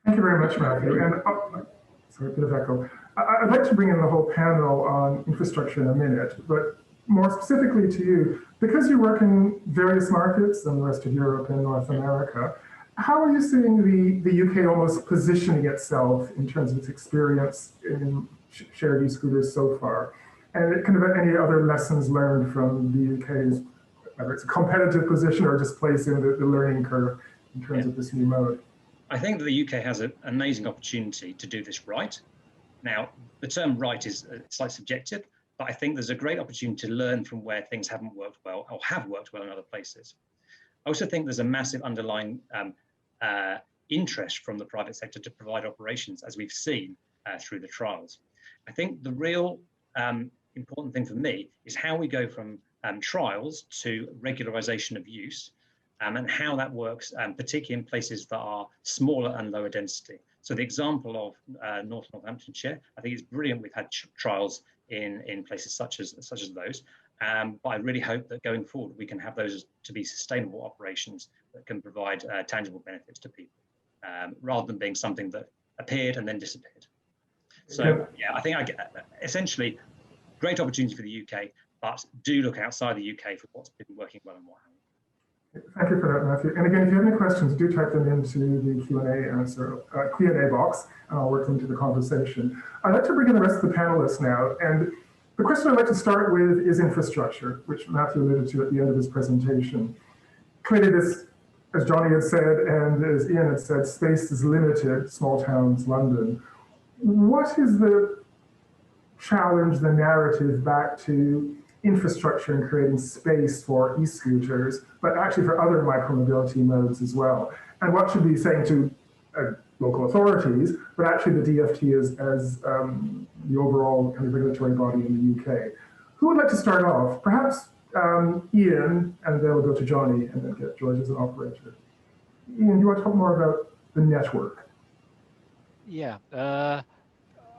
[SPEAKER 1] Thank you very much, Matthew. And sorry, a bit of echo. I'd like to bring in the whole panel on infrastructure in a minute, but more specifically to you, because you work in various markets in the rest of Europe and North America, how are you seeing the UK almost positioning itself in terms of its experience in shared e-scooters so far? And kind of any other lessons learned from the UK's, whether it's a competitive position or just place in the learning curve in terms of this new mode?
[SPEAKER 6] I think that the UK has an amazing opportunity to do this right. Now, the term right is slightly subjective, but I think there's a great opportunity to learn from where things haven't worked well or have worked well in other places. I also think there's a massive underlying interest from the private sector to provide operations, as we've seen through the trials. I think the real important thing for me is how we go from trials to regularization of use, and how that works, particularly in places that are smaller and lower density. So the example of Northamptonshire, I think is brilliant. We've had trials in places such as those, but I really hope that going forward we can have those to be sustainable operations that can provide tangible benefits to people, rather than being something that appeared and then disappeared. So yeah, I think essentially great opportunity for the UK, but do look outside the UK for what's been working well and what hasn't.
[SPEAKER 1] Thank you for that, Matthew. And again, if you have any questions, do type them into the Q&A box, and I'll work them into the conversation. I'd like to bring in the rest of the panelists now. And the question I'd like to start with is infrastructure, which Matthew alluded to at the end of his presentation. Clearly this, as Johnny had said, and as Ian had said, space is limited, small towns, London. What is the challenge, the narrative back to infrastructure and creating space for e-scooters, but actually for other micromobility modes as well? And what should we be saying to local authorities, but actually the DFT as the overall kind of regulatory body in the UK? Who would like to start off? Perhaps Ian, and then we'll go to Johnny, and then get George as an operator. Ian, do you want to talk more about the network?
[SPEAKER 2] Yeah,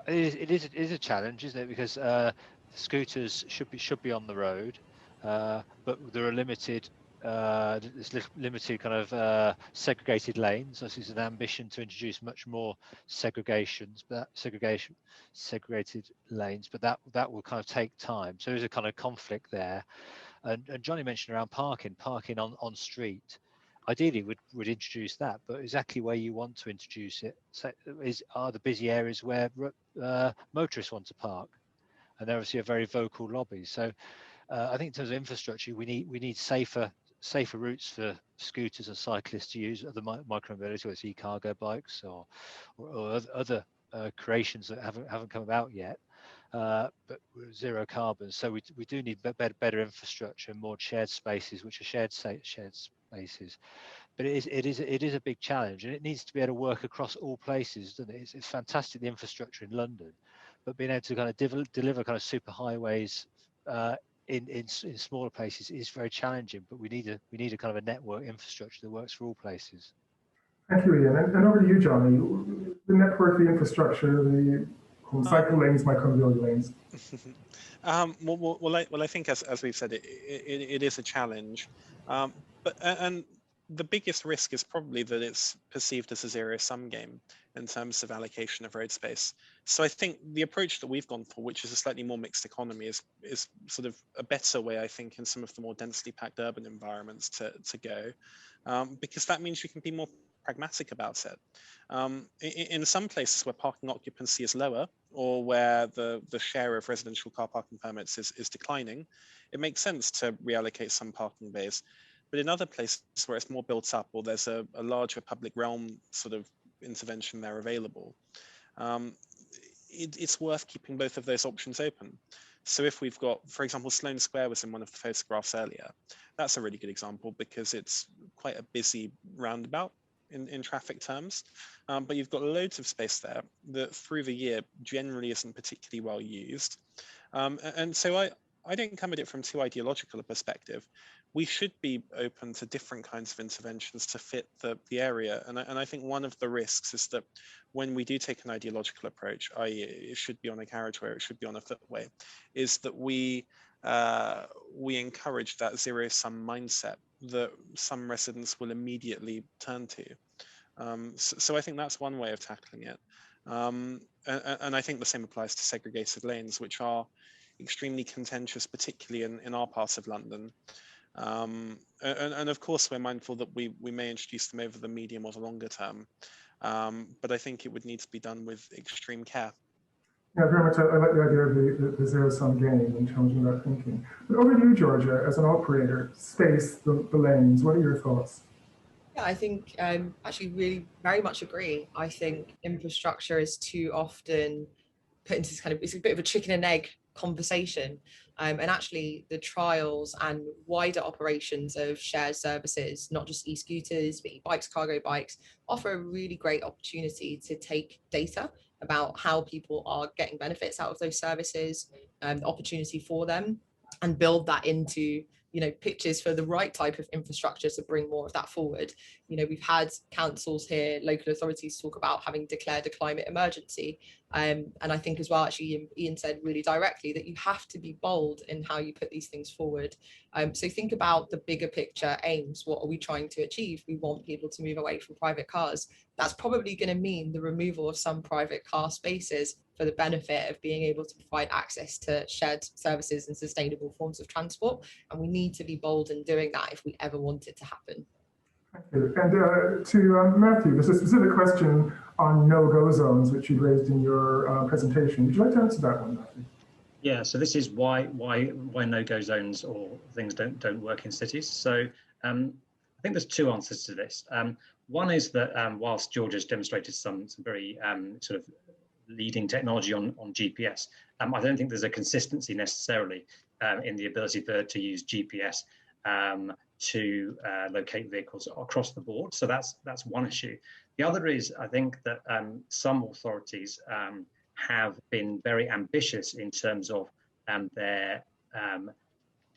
[SPEAKER 2] it is a challenge, isn't it? Because scooters should be on the road, but there are limited kind of segregated lanes. This is an ambition to introduce much more segregated lanes, but that will kind of take time. So there's a kind of conflict there. And Johnny mentioned around parking on street. Ideally, would introduce that, but exactly where you want to introduce it are the busy areas where motorists want to park, and there obviously a very vocal lobby. So I think in terms of infrastructure, we need safer routes for scooters and cyclists to use, other micromobility, whether it's e-cargo bikes or other creations that haven't come about yet, but zero carbon. So we do need better infrastructure and more shared spaces, which are shared spaces. But it is a big challenge, and it needs to be able to work across all places, doesn't it? It's fantastic, the infrastructure in London, but being able to kind of deliver kind of super highways in smaller places is very challenging. But we need a kind of a network infrastructure that works for all places.
[SPEAKER 1] Thank you, Ian. And over to you, Johnny. The network, the infrastructure, the cycle lanes, micromobility lanes.
[SPEAKER 3] Well, I think as we've said, it is a challenge, and the biggest risk is probably that it's perceived as a zero-sum game in terms of allocation of road space. So I think the approach that we've gone for, which is a slightly more mixed economy, is sort of a better way, I think, in some of the more densely packed urban environments to go, because that means you can be more pragmatic about it. In some places where parking occupancy is lower, or where the share of residential car parking permits is declining, it makes sense to reallocate some parking bays. But in other places where it's more built up, or there's a larger public realm sort of intervention there available, it's worth keeping both of those options open. So if we've got, for example, Sloane Square was in one of the photographs earlier. That's a really good example because it's quite a busy roundabout in traffic terms, but you've got loads of space there that through the year generally isn't particularly well used. And so I don't come at it from too ideological a perspective. We should be open to different kinds of interventions to fit the area. And I think one of the risks is that when we do take an ideological approach, i.e. it should be on a carriageway, it should be on a footway, is that we encourage that zero-sum mindset that some residents will immediately turn to. So I think that's one way of tackling it. And I think the same applies to segregated lanes, which are extremely contentious, particularly in our part of London. And of course, we're mindful that we may introduce them over the medium or the longer term. But I think it would need to be done with extreme care.
[SPEAKER 1] Yeah, very much. I like the idea of the zero-sum game in terms of that thinking. But over to you, Georgia, as an operator, space, the lanes, what are your thoughts?
[SPEAKER 4] Yeah, I think actually really very much agree. I think infrastructure is too often put into this kind of, it's a bit of a chicken and egg conversation. And actually the trials and wider operations of shared services, not just e-scooters, but e-bikes, cargo bikes, offer a really great opportunity to take data about how people are getting benefits out of those services, the opportunity for them, and build that into, you know, pitches for the right type of infrastructure to bring more of that forward. You know, we've had councils here, local authorities talk about having declared a climate emergency. And I think as well, actually, Ian said really directly that you have to be bold in how you put these things forward. So think about the bigger picture aims. What are we trying to achieve? We want people to move away from private cars. That's probably going to mean the removal of some private car spaces for the benefit of being able to provide access to shared services and sustainable forms of transport. And we need to be bold in doing that if we ever want it to happen.
[SPEAKER 1] Thank you. And to Matthew, there's a specific question on no-go zones, which you raised in your presentation. Would you like to answer that one, Matthew?
[SPEAKER 6] Yeah, so this is why no-go zones or things don't work in cities. So I think there's two answers to this. One is that whilst George has demonstrated some very sort of leading technology on GPS, I don't think there's a consistency necessarily in the ability to use GPS to locate vehicles across the board. So that's one issue. The other is, I think that some authorities have been very ambitious in terms of their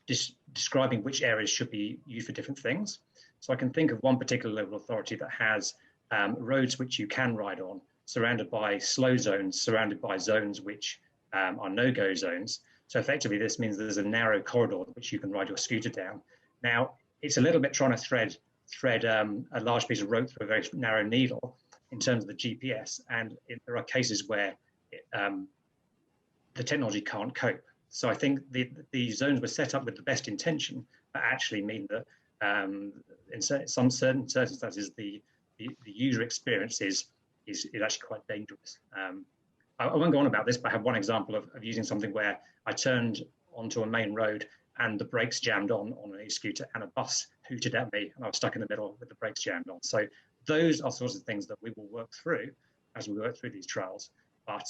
[SPEAKER 6] describing which areas should be used for different things. So I can think of one particular local authority that has roads which you can ride on, surrounded by slow zones, surrounded by zones which are no-go zones. So effectively, this means there's a narrow corridor which you can ride your scooter down. Now, it's a little bit trying to thread a large piece of rope through a very narrow needle in terms of the GPS, and there are cases where the technology can't cope. So I think the zones were set up with the best intention, but actually mean that in some certain circumstances, the user experience is actually quite dangerous. I won't go on about this, but I have one example of using something where I turned onto a main road and the brakes jammed on an e-scooter and a bus hooted at me and I was stuck in the middle with the brakes jammed on. So those are sorts of things that we will work through as we work through these trials. But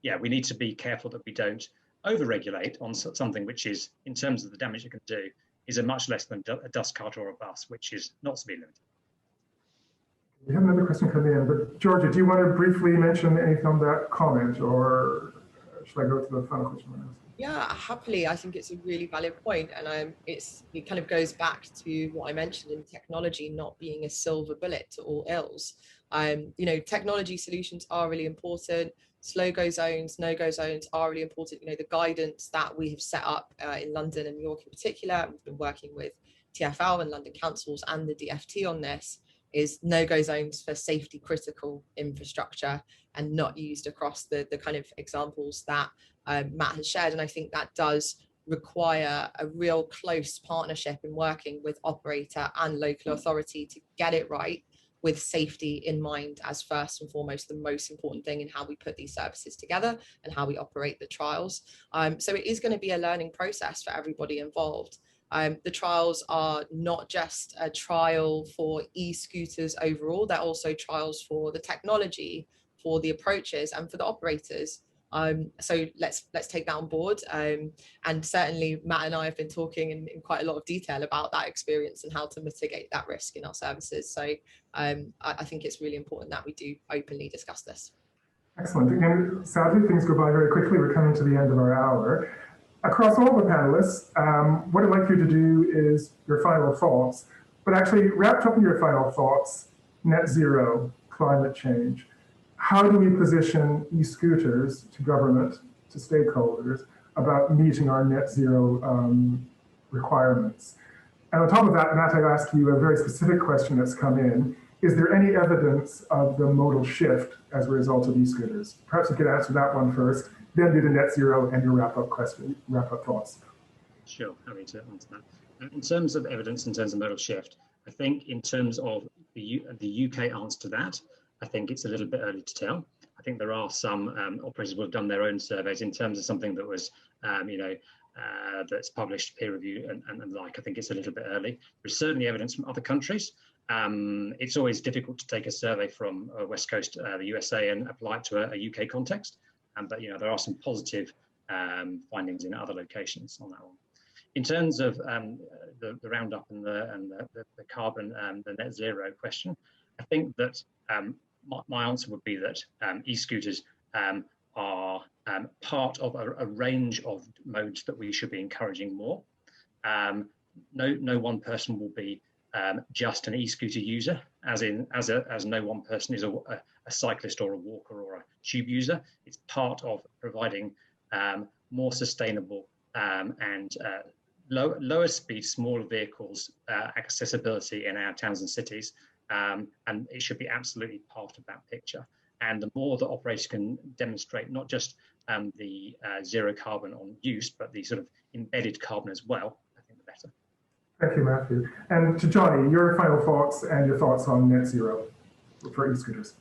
[SPEAKER 6] yeah, we need to be careful that we don't over-regulate on something which is, in terms of the damage it can do, is a much less than a dust cart or a bus, which is not speed limited.
[SPEAKER 1] We have another question coming in, but Georgia, do you want to briefly mention anything on that comment, or should I go to the final question?
[SPEAKER 4] Yeah, happily. I think it's a really valid point, and it kind of goes back to what I mentioned in technology not being a silver bullet to all ills. You know, technology solutions are really important. Slow-go zones, no-go zones are really important. You know, the guidance that we have set up in London and New York in particular, we've been working with TfL and London councils and the DFT on this, is no-go zones for safety critical infrastructure and not used across the kind of examples that Matt has shared. And I think that does require a real close partnership in working with operator and local authority to get it right, with safety in mind as first and foremost the most important thing in how we put these services together and how we operate the trials. So it is going to be a learning process for everybody involved. The trials are not just a trial for e-scooters overall, they're also trials for the technology, for the approaches and for the operators. So let's take that on board. And certainly Matt and I have been talking in quite a lot of detail about that experience and how to mitigate that risk in our services. So I think it's really important that we do openly discuss this.
[SPEAKER 1] Excellent. Again, sadly, things go by very quickly. We're coming to the end of our hour. Across all the panelists, what I'd like you to do is your final thoughts, but actually wrapped up in your final thoughts, net zero, climate change. How do we position e-scooters to government, to stakeholders, about meeting our net zero requirements? And on top of that, Matt, I'd ask you a very specific question that's come in. Is there any evidence of the modal shift as a result of e-scooters? Perhaps you could answer that one first, then do the net zero and your wrap-up thoughts.
[SPEAKER 6] Sure, happy to answer that. In terms of evidence, in terms of modal shift, I think in terms of the UK answer to that, I think it's a little bit early to tell. I think there are some operators who have done their own surveys in terms of something that was, that's published, peer review and like. I think it's a little bit early. There's certainly evidence from other countries, It's always difficult to take a survey from West Coast, the USA, and apply it to a UK context. But there are some positive findings in other locations on that one. In terms of the roundup and the carbon, the net zero question, I think that my answer would be that e-scooters are part of a range of modes that we should be encouraging more. No one person will be just an e-scooter user, as no one person is a cyclist or a walker or a tube user. It's part of providing more sustainable and lower speed, smaller vehicles accessibility in our towns and cities, and it should be absolutely part of that picture. And the more that operators can demonstrate not just the zero carbon on use, but the sort of embedded carbon as well, I think the better.
[SPEAKER 1] Thank you, Matthew. And to Johnny, your final thoughts and your thoughts on net zero for e-scooters.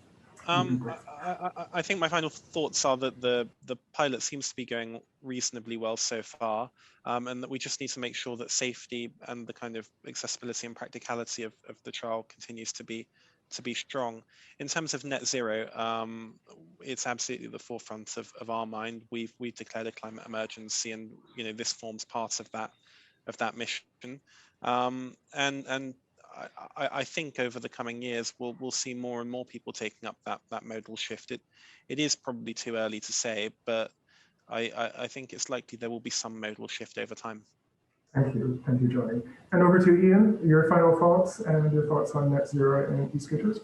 [SPEAKER 3] I think my final thoughts are that the pilot seems to be going reasonably well so far, and that we just need to make sure that safety and the kind of accessibility and practicality of the trial continues to be strong. In terms of net zero, it's absolutely the forefront of our mind. We've declared a climate emergency, and this forms part of that mission. And I think over the coming years we'll see more and more people taking up that modal shift. It is probably too early to say, but I think it's likely there will be some modal shift over time.
[SPEAKER 1] Thank you, Johnny. And over to Ian, your final thoughts and your thoughts on net zero and e-scooters.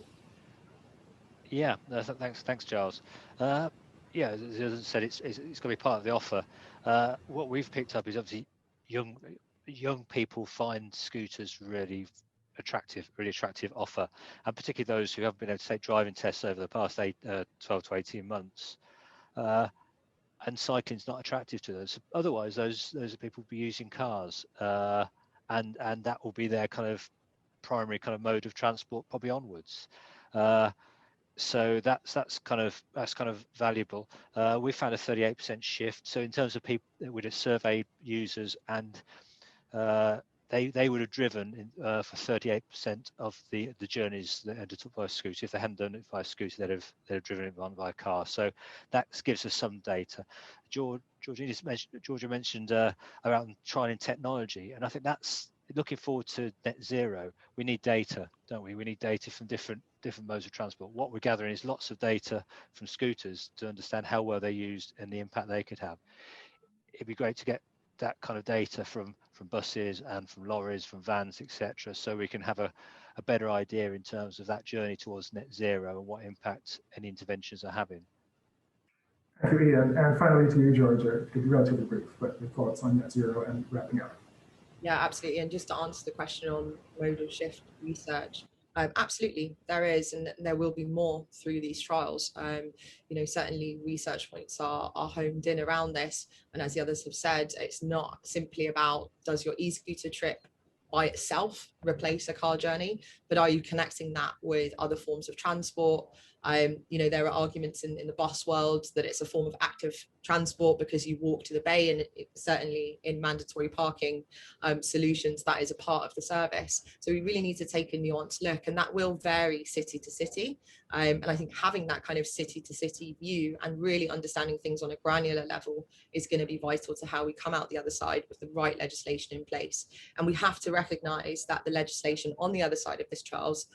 [SPEAKER 2] Yeah, thanks, Giles. Yeah, as I said, it's going to be part of the offer. What we've picked up is obviously young people find scooters really attractive offer, and particularly those who haven't been able to take driving tests over the past 12 to 18 months. And cycling's not attractive to those. Otherwise, those are people who be using cars, and that will be their kind of primary kind of mode of transport probably onwards. So that's kind of valuable. We found a 38% shift. So in terms of people that would have surveyed users, and they would have driven for 38% of the journeys that undertook by a scooter. If they hadn't done it by a scooter, they'd have driven it by a car. So that gives us some data. Georgia mentioned around trying technology, and I think that's looking forward to net zero. We need data, don't we? We need data from different modes of transport. What we're gathering is lots of data from scooters to understand how well they're used and the impact they could have. It'd be great to get that kind of data from buses and from lorries, from vans, etc., so we can have a better idea in terms of that journey towards net zero and what impact any interventions are having.
[SPEAKER 1] Thank you, Ian. And finally to you, Georgia, to be relatively brief, but your thoughts on net zero and wrapping up.
[SPEAKER 4] Yeah, absolutely. And just to answer the question on modal shift research, absolutely, there is, and there will be more through these trials. Certainly research points are homed in around this. And as the others have said, it's not simply about, does your e-scooter trip by itself replace a car journey, but are you connecting that with other forms of transport? There are arguments in the bus world that it's a form of active transport because you walk to the bay, and certainly in mandatory parking solutions, that is a part of the service. So we really need to take a nuanced look, and that will vary city to city. And I think having that kind of city to city view and really understanding things on a granular level is going to be vital to how we come out the other side with the right legislation in place. And we have to recognise that the legislation on the other side of this trials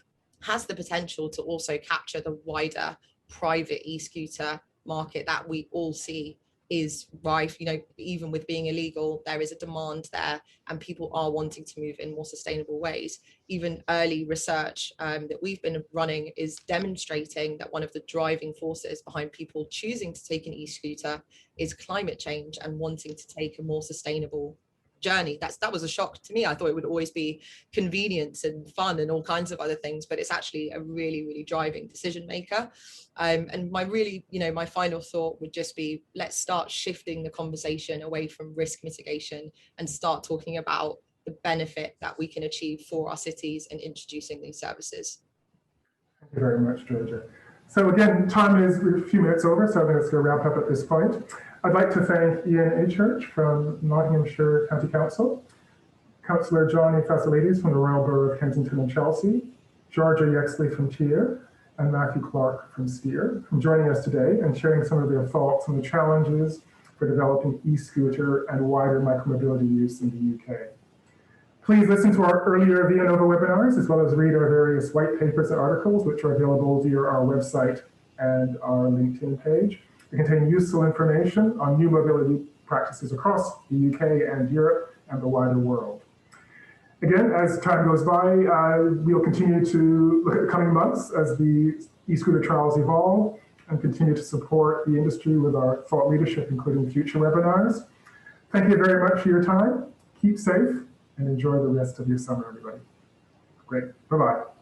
[SPEAKER 4] has the potential to also capture the wider private e-scooter market that we all see is rife. Even with being illegal, there is a demand there, and people are wanting to move in more sustainable ways. Even early research that we've been running is demonstrating that one of the driving forces behind people choosing to take an e-scooter is climate change and wanting to take a more sustainable journey. That was a shock to me. I thought it would always be convenience and fun and all kinds of other things, but it's actually a really, really driving decision maker. And my final thought would just be, let's start shifting the conversation away from risk mitigation and start talking about the benefit that we can achieve for our cities in introducing these services.
[SPEAKER 1] Thank you very much, Georgia. So again, time is a few minutes over, so I'm going to wrap up at this point. I'd like to thank Ian A. Church from Nottinghamshire County Council, Councillor Johnny Fasilides from the Royal Borough of Kensington and Chelsea, Georgia Yexley from TIER, and Matthew Clark from STEER, from joining us today and sharing some of their thoughts on the challenges for developing e-scooter and wider micromobility use in the UK. Please listen to our earlier Via Nova webinars, as well as read our various white papers and articles, which are available via our website and our LinkedIn page. They contain useful information on new mobility practices across the UK and Europe and the wider world. Again, as time goes by, we'll continue to look at the coming months as the e-scooter trials evolve and continue to support the industry with our thought leadership, including future webinars. Thank you very much for your time. Keep safe and enjoy the rest of your summer, everybody. Great. Bye-bye.